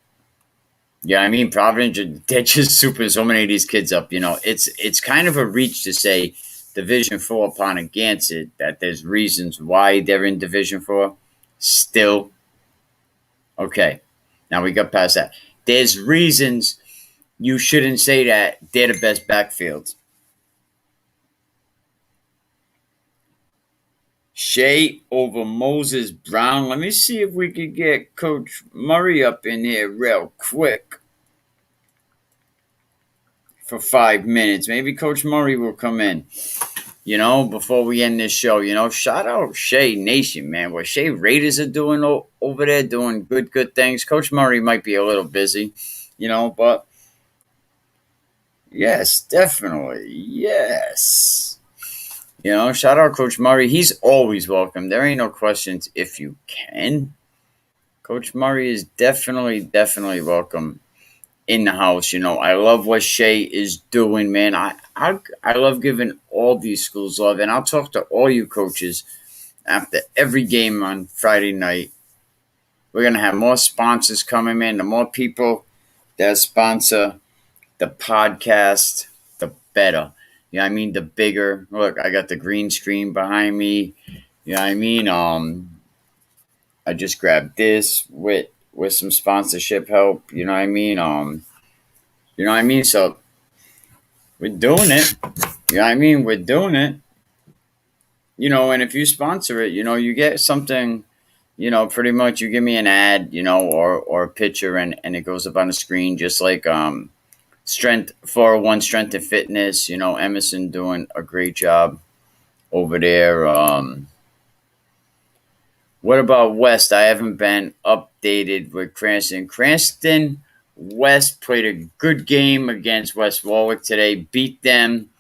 Yeah, Providence, they're just souping so many of these kids up. It's kind of a reach to say Division IV upon against it, that there's reasons why they're in Division IV still. Okay, now we got past that. There's reasons you shouldn't say that they're the best backfield. Shea over Moses Brown. Let me see if we could get Coach Murray up in here real quick for 5 minutes. Maybe Coach Murray will come in. before we end this show, shout out Shea Nation, man. What Shea Raiders are doing over there, doing good things. Coach Murray might be a little busy, but yes, definitely. Yes. Shout out Coach Murray. He's always welcome. There ain't no questions if you can. Coach Murray is definitely welcome in the house. I love what Shea is doing, man. I love giving all these schools love, and I'll talk to all you coaches after every game on Friday night. We're going to have more sponsors coming, man. The more people that sponsor the podcast, the better. The bigger. Look, I got the green screen behind me. I just grabbed this with some sponsorship help. So we're doing it. We're doing it. And if you sponsor it, you get something, pretty much you give me an ad, or a picture and it goes up on the screen, just like Strength 401 Strength and Fitness, Emerson doing a great job over there. What about West? I haven't been updated with Cranston. Cranston West played a good game against West Warwick today, beat them.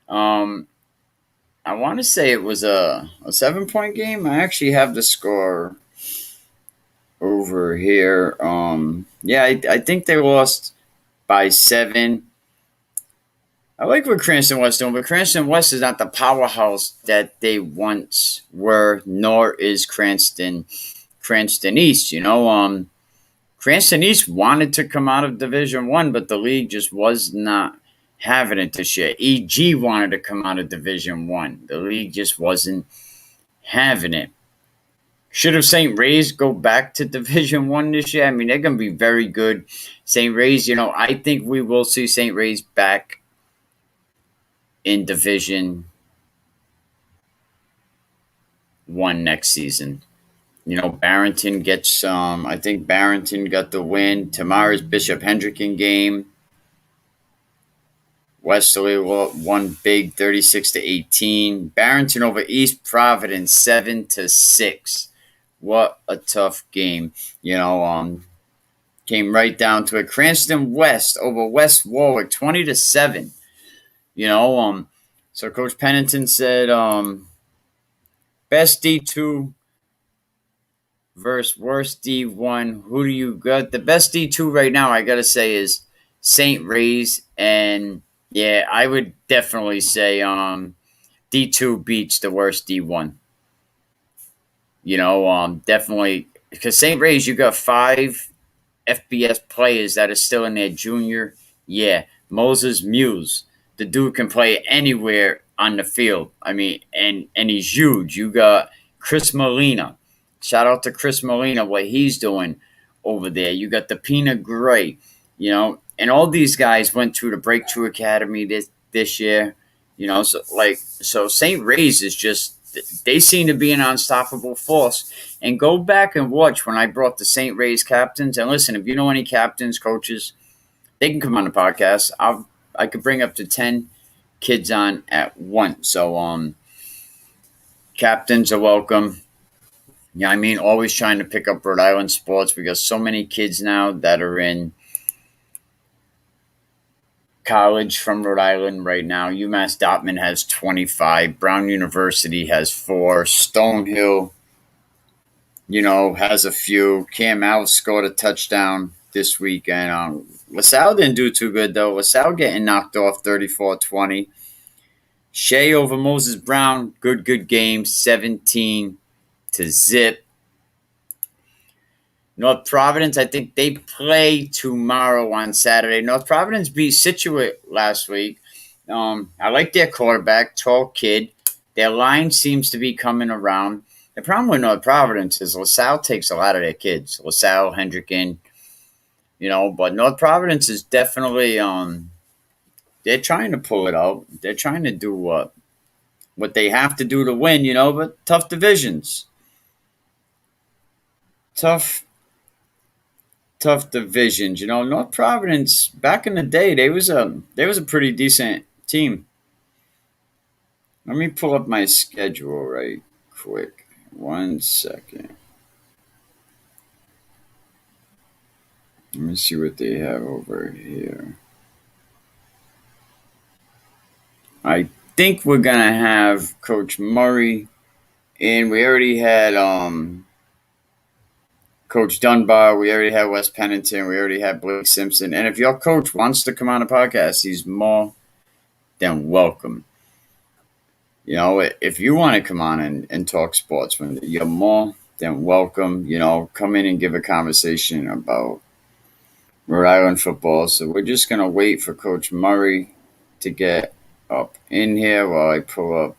I want to say it was a 7-point game. I actually have the score over here. I think they lost by 7. I like what Cranston West doing, but Cranston West is not the powerhouse that they once were, nor is Cranston East. Cranston East wanted to come out of Division One, but the league just was not having it this year. EG wanted to come out of Division One. The league just wasn't having it. Should have St. Ray's go back to Division One this year? They're going to be very good. St. Ray's, I think we will see St. Ray's back in Division One next season. Barrington gets some. I think Barrington got the win. Tomorrow's Bishop Hendricken game. Westerly won big, 36-18. Barrington over East Providence, 7-6. What a tough game. Came right down to it. Cranston West over West Warwick, 20-7. So Coach Pennington said, best D2 versus worst D1. Who do you got? The best D2 right now, I got to say, is St. Ray's. And, yeah, I would definitely say D2 beats the worst D1. Definitely. Because St. Ray's, you got 5 FBS players that are still in their junior. Yeah, Moses Muse. The dude can play anywhere on the field. And he's huge. You got Chris Molina. Shout out to Chris Molina, what he's doing over there. You got the Peanut Gray, and all these guys went through the Breakthrough Academy this year, so St. Ray's is just, they seem to be an unstoppable force. And go back and watch when I brought the St. Ray's captains. And listen, if you know any captains, coaches, they can come on the podcast. I could bring up to 10 kids on at once. So captains are welcome. Always trying to pick up Rhode Island sports. We got so many kids now that are in college from Rhode Island right now. UMass Dartmouth has 25. Brown University has 4. Stonehill, has a few. Cam Alves scored a touchdown this weekend. LaSalle didn't do too good, though. LaSalle getting knocked off 34-20. Shea over Moses Brown, good game, 17-0. North Providence, I think they play tomorrow on Saturday. North Providence beat Situate last week. I like their quarterback, tall kid. Their line seems to be coming around. The problem with North Providence is LaSalle takes a lot of their kids. LaSalle, Hendricken, but North Providence is definitely they're trying to pull it out. They're trying to do what they have to do to win, but tough divisions. Tough divisions. North Providence, back in the day, they was a pretty decent team. Let me pull up my schedule right quick. 1 second. Let me see what they have over here. I think we're gonna have Coach Murray, and we already had Coach Dunbar. We already had Wes Pennington. We already had Blake Simpson. And if your coach wants to come on the podcast, he's more than welcome. You know, if you want to come on and talk sports, you're more than welcome. You know, come in and give a conversation about Rhode Island football. So we're just going to wait for Coach Murray to get up in here while I pull up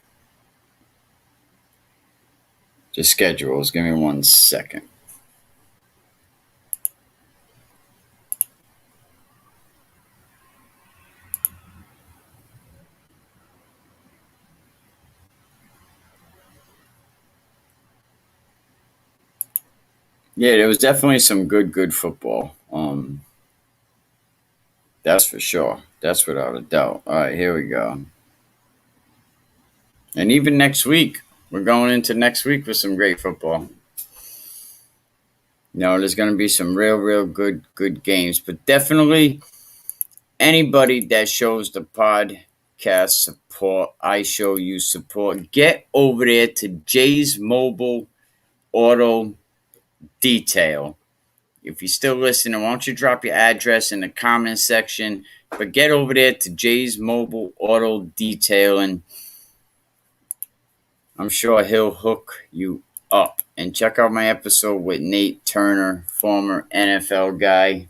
the schedules. Give me 1 second. Yeah, there was definitely some good football. That's for sure. That's without a doubt. All right, here we go. And even next week, we're going into next week with some great football. You know, there's going to be some real good games, but definitely anybody that shows the podcast support, I show you support. Get over there to Jay's Mobile Auto Detail. If you're still listening, why don't you drop your address in the comment section? But get over there to Jay's Mobile Auto Detailing. I'm sure he'll hook you up. And check out my episode with Nate Turner, former NFL guy.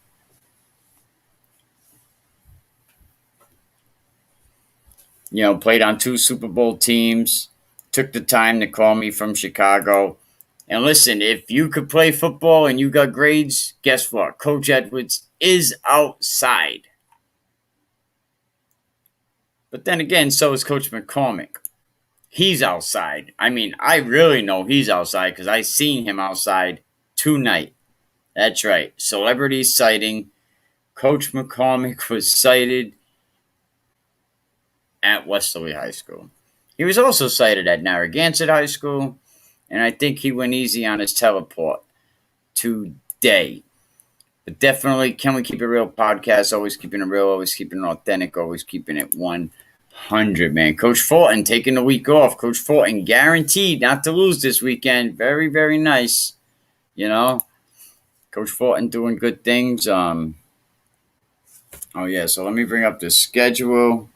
You know, played on 2 Super Bowl teams. Took the time to call me from Chicago. And listen, if you could play football and you got grades, guess what? Coach Edwards is outside. But then again, so is Coach McCormick. He's outside. I mean, I really know he's outside because I seen him outside tonight. That's right. Celebrity sighting. Coach McCormick was sighted at Westerly High School. He was also sighted at Narragansett High School, and I think he went easy on his teleport today. But definitely, Can We Keep It Real podcast, always keeping it real, always keeping it authentic, always keeping it 100, man. Coach Fulton taking the week off. Coach Fulton guaranteed not to lose this weekend. Very nice. You know, Coach Fulton doing good things. Oh, yeah, so let me bring up the schedule.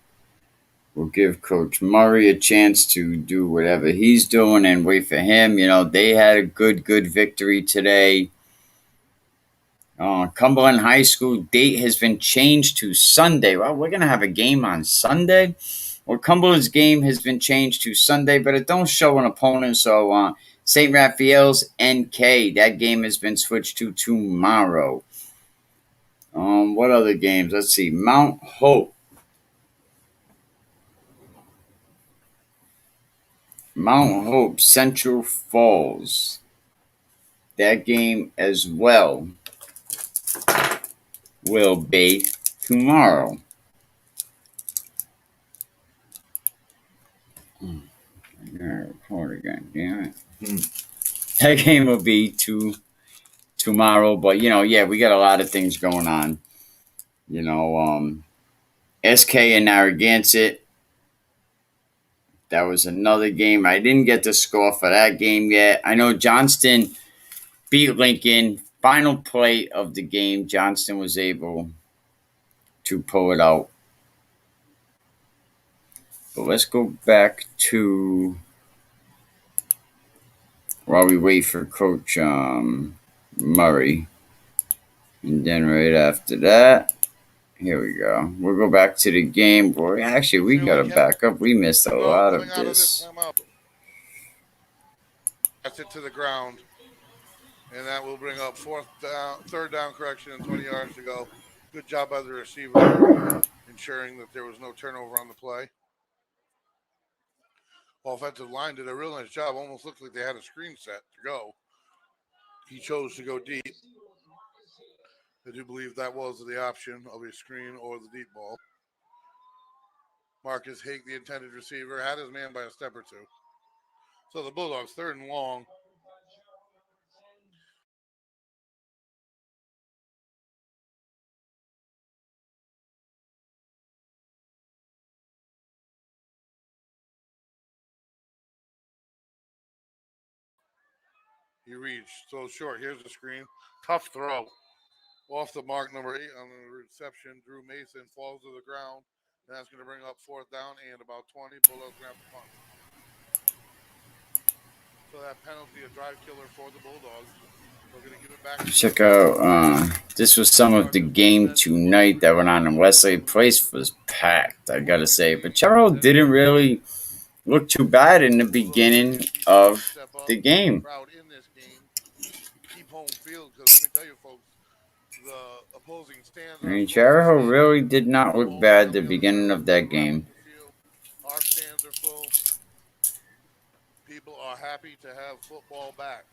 We'll give Coach Murray a chance to do whatever he's doing and wait for him. You know, they had a good victory today. Cumberland High School date has been changed to Sunday. Well, we're going to have a game on Sunday. Well, Cumberland's game has been changed to Sunday, but it don't show an opponent. So St. Raphael's NK, that game has been switched to tomorrow. What other games? Let's see. Mount Hope. Central Falls. That game as well will be tomorrow. I gotta record again, damn it. That game will be tomorrow, but you know, yeah, we got a lot of things going on. You know, SK and Narragansett. That was another game. I didn't get the score for that game yet. I know Johnston beat Lincoln. Final play of the game, Johnston was able to pull it out. But let's go back to while we wait for Coach Murray. And then right after that, here we go. We'll go back to the game. Boy, actually, we got to back up. We missed a lot of this.
That's it to the ground. And that will bring up third down correction and 20 yards to go. Good job by the receiver, ensuring that there was no turnover on the play. Offensive line did a real nice job. Almost looked like they had a screen set to go. He chose to go deep. I do believe that was the option of a screen or the deep ball. Marcus Hake, the intended receiver, had his man by a step or two. So the Bulldogs, 3rd and long. He reached, so short. Here's the screen. Tough throw. Off the mark, number 8 on the reception. Drew Mason falls to the ground. That's going to bring up 4th down and about 20. Bulldogs going to have to punt. So that penalty, a drive killer for the Bulldogs. We're going to give it back.
Check out, this was some of the game tonight that went on in Wesley. Place was packed, I got to say. But Charo didn't really look too bad in the beginning of the game.
In this game, keep home field, because let me tell you, folks, the opposing stands.
I mean, Charo really did not look bad at the beginning of that game.
Our stands are full. People are happy to have football back.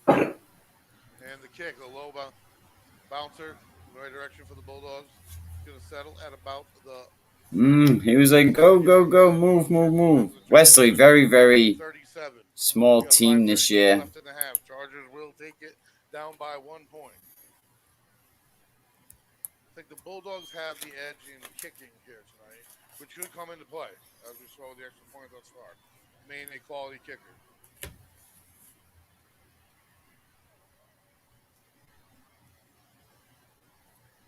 And the kick, a low bouncer in the right direction for the Bulldogs. Going to settle at about the.
He was like, go, go, go, move, move, move. Wesley, very, very small team this year.
Left in the half. Chargers will take it down by 1 point. I think the Bulldogs have the edge in kicking here tonight, which could come into play, as we saw with the extra point thus far. Main a quality kicker.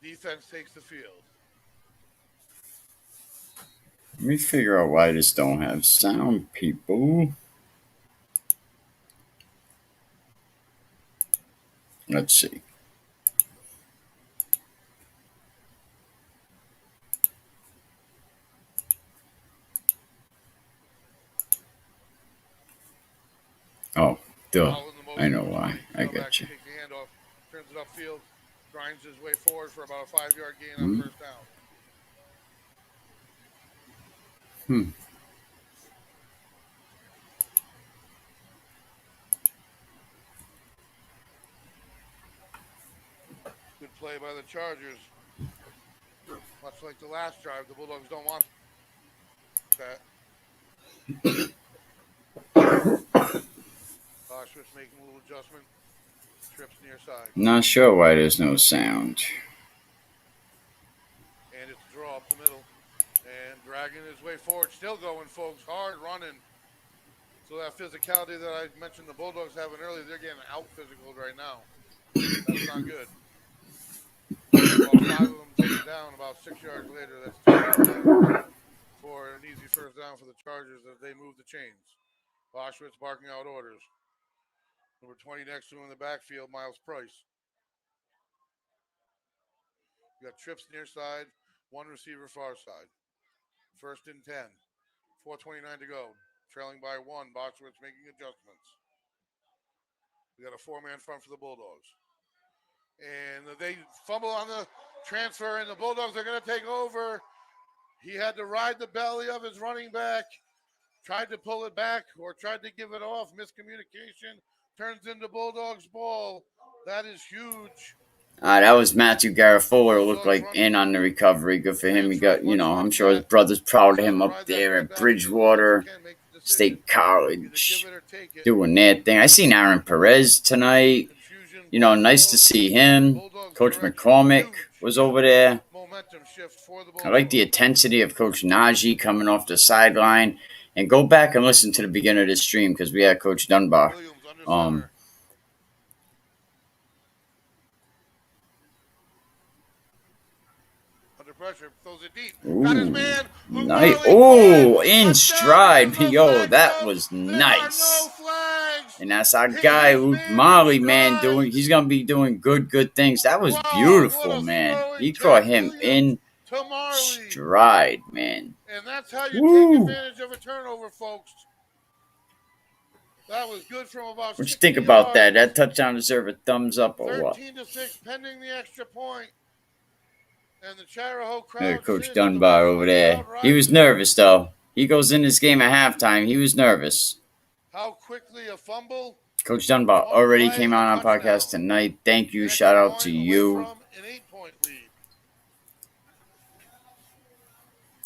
Defense takes the field.
Let me figure out why this don't have sound, people. Let's see. Oh, duh. I know why. I get you.
Turns it upfield, grinds his way forward for about a 5-yard gain on first down. Good play by the Chargers. Much like the last drive, the Bulldogs don't want that. Schwartz making a little adjustment. Trips near side.
Not sure why there's no sound.
And it's a draw up the middle. And dragging his way forward. Still going, folks. Hard running. So that physicality that I mentioned the Bulldogs having earlier, they're getting out physical right now. That's not good. About 5 of them taken down. About 6 yards later, that's 2 for an easy first down for the Chargers as they move the chains. Boschwitz barking out orders. Number 20 next to him in the backfield, Miles Price. You got trips near side, 1 receiver far side. 1st and 10. 4:29 to go. Trailing by 1. Boschwitz making adjustments. We got a 4-man front for the Bulldogs. And they fumble on the transfer, and the Bulldogs are going to take over. He had to ride the belly of his running back. Tried to pull it back or tried to give it off. Miscommunication. Turns into Bulldogs ball. That is huge.
That was Matthew Garofolo. Looked like in on the recovery. Good for him. He got, I'm sure his brother's proud of him up there at Bridgewater State College doing their thing. I seen Aaron Perez tonight. Nice to see him. Coach McCormick was over there. I like the intensity of Coach Najee coming off the sideline. And go back and listen to the beginning of this stream because we had Coach Dunbar.
Under pressure, throws it deep. Got his man.
Nice. Oh, in stride. Yo, that was nice. And that's our guy, Luke Marley, man. He's gonna be doing good things. That was beautiful, man. He caught him in stride, man.
And that's how you take advantage of a turnover, folks. That was good from about.
What you think about that? That touchdown deserve a thumbs up or what?
13-6, pending the extra point. And the Charahoe crowd.
Coach Dunbar over there. He was nervous though. He goes in this game at halftime. He was nervous.
How quickly a fumble
Coach Dunbar already came out on podcast tonight. Thank you. Shout out to you.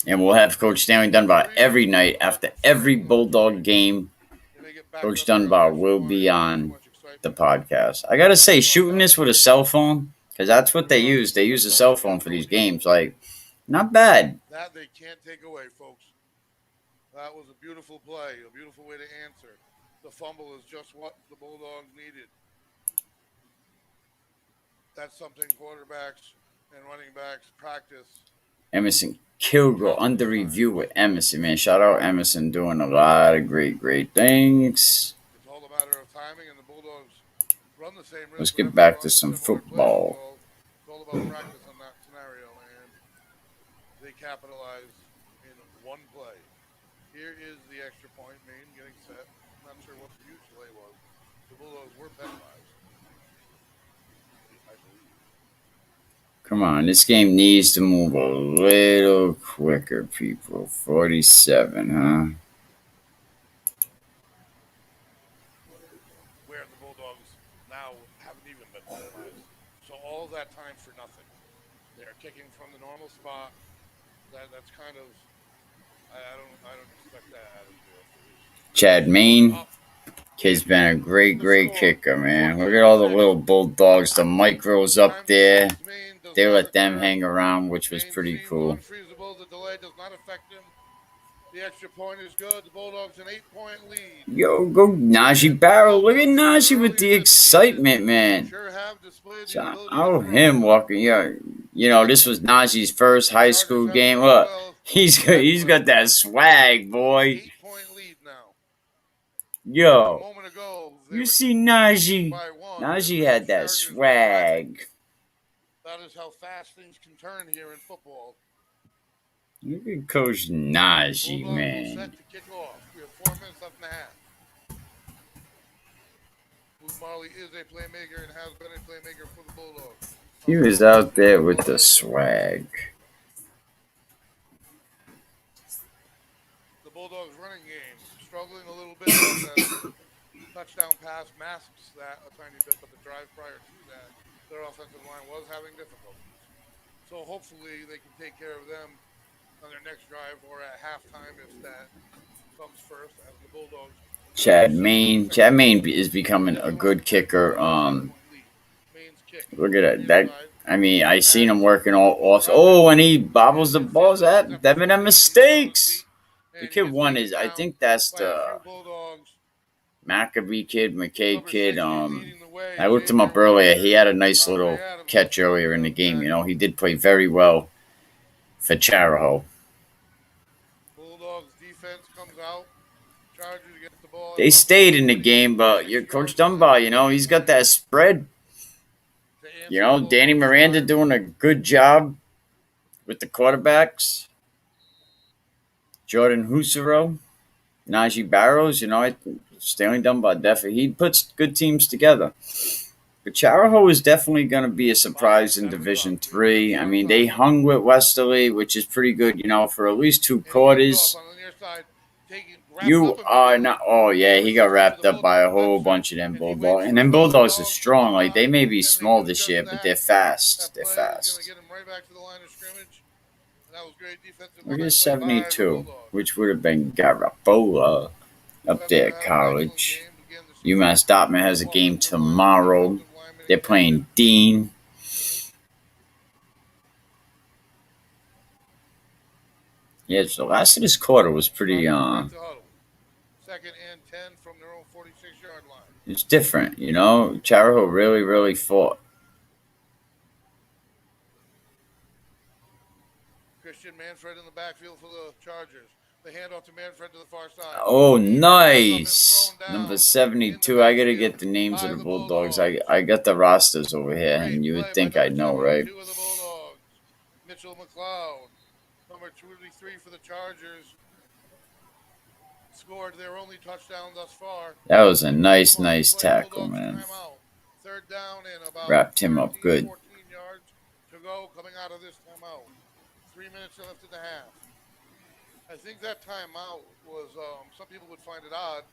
And we'll have Coach Stanley Dunbar every night after every Bulldog game. Coach Dunbar will be on the podcast. I got to say, shooting this with a cell phone, because that's what they use. They use a cell phone for these games. Like, not bad.
That they can't take away, folks. That was a beautiful play, a beautiful way to answer. The fumble is just what the Bulldogs needed. That's something quarterbacks and running backs practice.
Emerson Kilgore under review with Emerson, man. Shout out Emerson, doing a lot of great things.
It's all a matter of timing, and the Bulldogs run the same.
Let's get back to some football.
It's all about practice on that scenario, and they capitalized in one play. Here is the extra point. Maine getting set. I'm not sure what the huge delay was. The Bulldogs were penalized, I believe.
Come on, this game needs to move a little quicker, people. 47, huh?
Where the Bulldogs now haven't even been penalized. So all that time for nothing. They're kicking from the normal spot. That's kind of, I don't expect that out of the
Chad Main. Kid's been a great kicker, man. Look at all the little Bulldogs, the micros up there. They let them hang around, which was pretty cool.
The delay does not affect him. The extra point is good. The Bulldogs an 8-point lead.
Yo, go Najee Barrow. Look at Najee with the excitement, man. Shout out him walking. Yeah, you know, this was Najee's first high school game. Look, he's got that swag, boy.
8-point lead now.
Yo, you see Najee? Najee had that swag.
That is how fast things can turn here in football.
Look at Coach Najee, man.
Set to kick off. We have 4 minutes left in the half. Blue Marley is a playmaker and has been a playmaker for the Bulldogs.
He was out there with the swag.
The Bulldogs running game struggling a little bit. That touchdown pass masks that a tiny bit, but the drive prior to that, their offensive line was having difficulties. So hopefully they can take care of them on their next drive or at halftime if that comes first as the Bulldogs.
Chad Main is becoming a good kicker. Look at that. I mean, I seen him working all off. Oh, and he bobbles the balls. That been a mistakes. The kid won his. I think that's the Maccabee kid, McKay kid. I looked him up earlier. He had a nice little catch earlier in the game. You know, he did play very well for Charahoe.
Bulldogs defense comes out. Chargers get the ball.
They stayed in the game, but your Coach Dunbar, you know, he's got that spread. You know, Danny Miranda doing a good job with the quarterbacks. Jordan Husero, Najee Barrows, you know, Stanley Dunbar, definitely. He puts good teams together. But Charahoe is definitely going to be a surprise in Division III. I mean, they hung with Westerly, which is pretty good, you know, for at least 2 quarters. You are not. Oh, yeah, he got wrapped up by a whole bunch of them Bulldogs. And them Bulldogs are strong. Like, they may be small this year, but they're fast. They're fast. Look at 72, which would have been Garabola up there at college. UMass Dartmouth has a game tomorrow. They're playing Dean. Yeah, so the last of this quarter was pretty
Second and 10 from their own 46-yard line.
It's different, you know. Charahoe really fought.
Christian Manfred in the backfield for the Chargers. The handoff to Manfred to the far side.
Oh, nice. Number 72. I got to get the names of the Bulldogs. I got the rosters over here, and you would think I'd know, right?
Mitchell McLeod, number 23 for the Chargers, scored their only touchdown thus far.
That was a nice tackle, man.
Third down and about
wrapped him up good.
14 yards to go coming out of this timeout. 3 minutes left in the half. I think that timeout was, some people would find it odd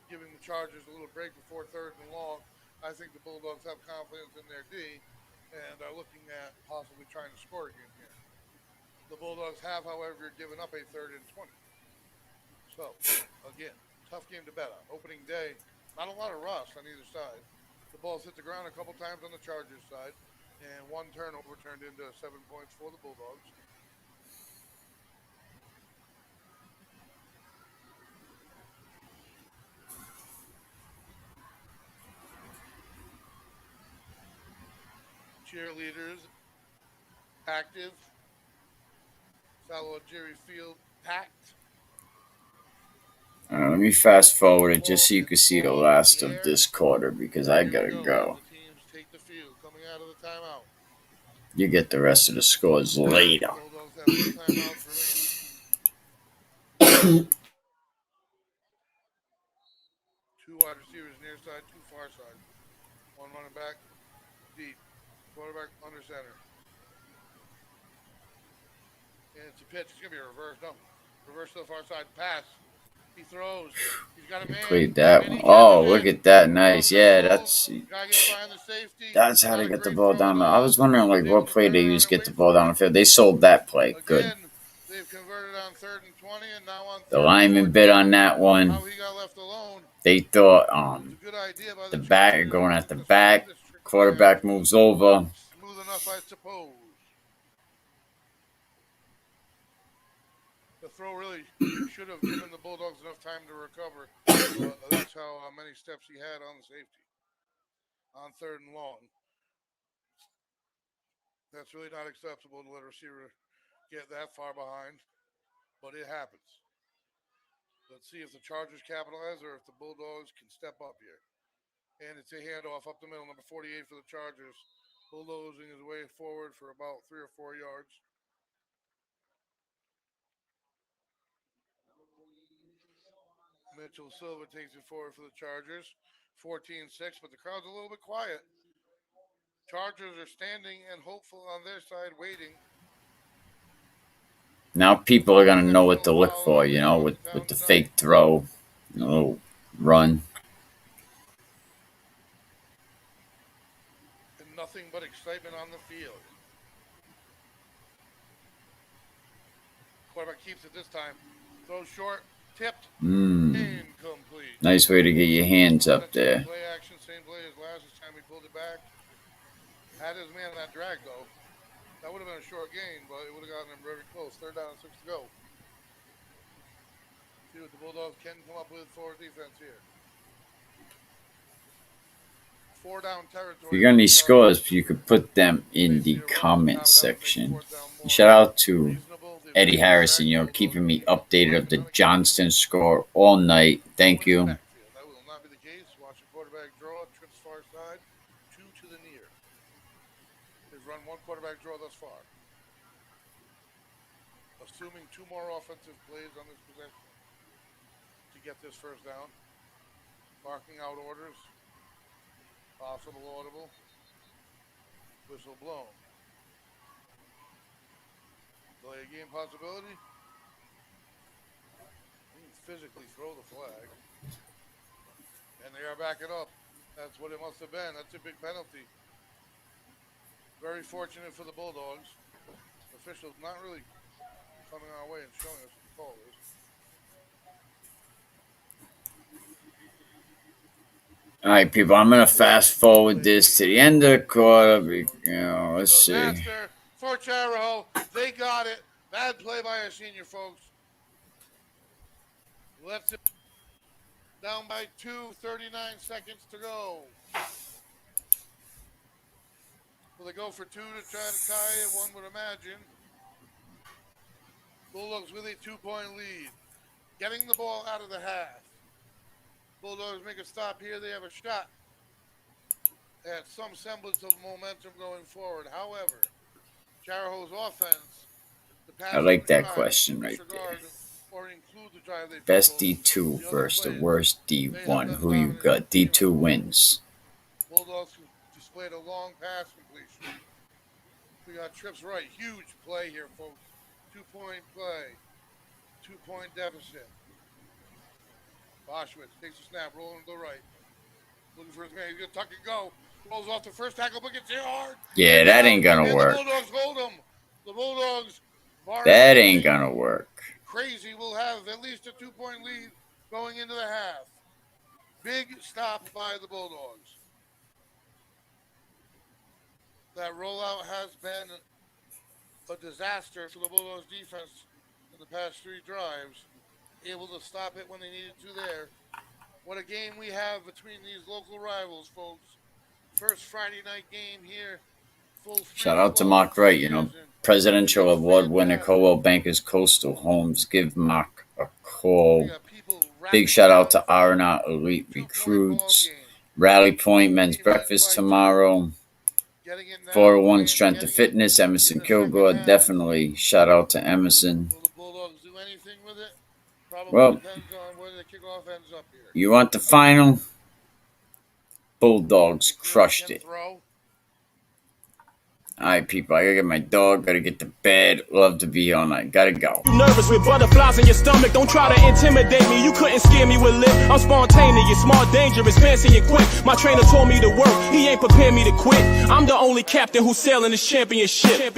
giving the Chargers a little break before 3rd and long. I think the Bulldogs have confidence in their D and are looking at possibly trying to score again here. The Bulldogs have, however, given up a 3rd and 20. So, again, tough game to bet on. Opening day, not a lot of rust on either side. The ball's hit the ground a couple times on the Chargers side, and one turnover turned into 7 points for the Bulldogs. Cheerleaders active. Fallow Jerry Field packed.
Let me fast forward it just so you can see the last of this quarter because I gotta go.
The teams take the field coming out of the timeout.
You get the rest of the scores later.
Bulldogs have 2 timeouts remaining. 2 wide receivers near side, 2 far side. 1 running back deep. Quarterback under center. And it's a pitch. It's going to be a reverse. No. Reverse to the far side. Pass. He throws. He's got a man.
Played that one. Oh, look at that. Nice. Yeah, that's how they get the ball down. I was wondering, like, what play they use to get the ball down the field. They sold that play. Good.
They've converted on 3rd and 20 and now on
the lineman bit on that one.
How he got left alone.
They thought the back going at the back. Quarterback moves over.
Smooth enough, I suppose. The throw really should have given the Bulldogs enough time to recover. That's how many steps he had on the safety. On 3rd and long. That's really not acceptable to let a receiver get that far behind, but it happens. Let's see if the Chargers capitalize or if the Bulldogs can step up here. And it's a handoff up the middle, number 48 for the Chargers. Bulldozing his way forward for about 3 or 4 yards. Mitchell Silva takes it forward for the Chargers. 14-6, but the crowd's a little bit quiet. Chargers are standing and hopeful on their side, waiting.
Now people are going to know what to look for, you know, with the fake throw, a little run.
And nothing but excitement on the field. Quarterback keeps it this time. Throws short, tipped, incomplete.
Nice way to get your hands up there.
Play action, same play as last time he pulled it back. Had his man in that drag, though. That would have been a short gain, but it would have gotten him very close. 3rd down and 6 to go. See what the Bulldogs can come up with for defense here. 4 down territory.
If you got any scores, you could put them in the comment section. Shout out to Eddie Harrison, you know, keeping me updated of the Johnston score all night. Thank you.
That will not be the case. Watch the quarterback draw, trips far side, 2 to the near. They've run 1 quarterback draw thus far. Assuming 2 more offensive plays on this possession to get this 1st down. Barking out orders. Possible audible. Whistle blown. Delay a game possibility. He can physically throw the flag. And they are backing up. That's what it must have been. That's a big penalty. Very fortunate for the Bulldogs. Officials not really coming our way and showing us what the call is.
All right, people, I'm going to fast forward this to the end of the quarter. You know, let's see.
Disaster for Charaho. They got it. Bad play by our senior, folks. Left it down by 2, 39 seconds to go. Will they go for 2 to try to tie it? One would imagine. Bulldogs with a 2-point lead. Getting the ball out of the half. Bulldogs make a stop here. They have a shot at some semblance of momentum going forward. However, Charaho's offense.
I like that question right there. Best D2 versus the worst D1. Who you got? D2 wins.
Bulldogs displayed a long pass completion. We got trips right. Huge play here, folks. 2-point play. 2-point deficit. Boschwitz takes a snap, rolling to the right. Looking for his man. He's going to tuck and go. Rolls off the first tackle, but gets hit hard.
Yeah, that ain't gonna work.
The Bulldogs hold him. The Bulldogs.
That ain't gonna work.
Crazy will have at least a 2-point lead going into the half. Big stop by the Bulldogs. That rollout has been a disaster for the Bulldogs defense in the past 3 drives. Able to stop it when they needed to there. What a game we have between these local rivals, folks. First Friday night game here.
Shout out to Mark Wright, you know, Presidential Award winner, Coldwell Bankers Coastal Homes. Give Mark a call. Big shout out to R&R Elite Recruits. Rally Point Men's Breakfast tomorrow. 401 Strength and Fitness, Emerson Kilgore. Definitely shout out to Emerson.
Will the Bulldogs do anything with it? Probably
Well,
depends on where the kickoff ends up here.
You want the final? Bulldogs crushed it. Alright, people, I gotta get my dog, gotta get to bed. Love to be here all night. Gotta go.
You nervous with butterflies in your stomach? Don't try to intimidate me. You couldn't scare me with lip. I'm spontaneous, smart, dangerous, fancy and quick. My trainer told me to work. He ain't prepared me to quit. I'm the only captain who's sailing this championship.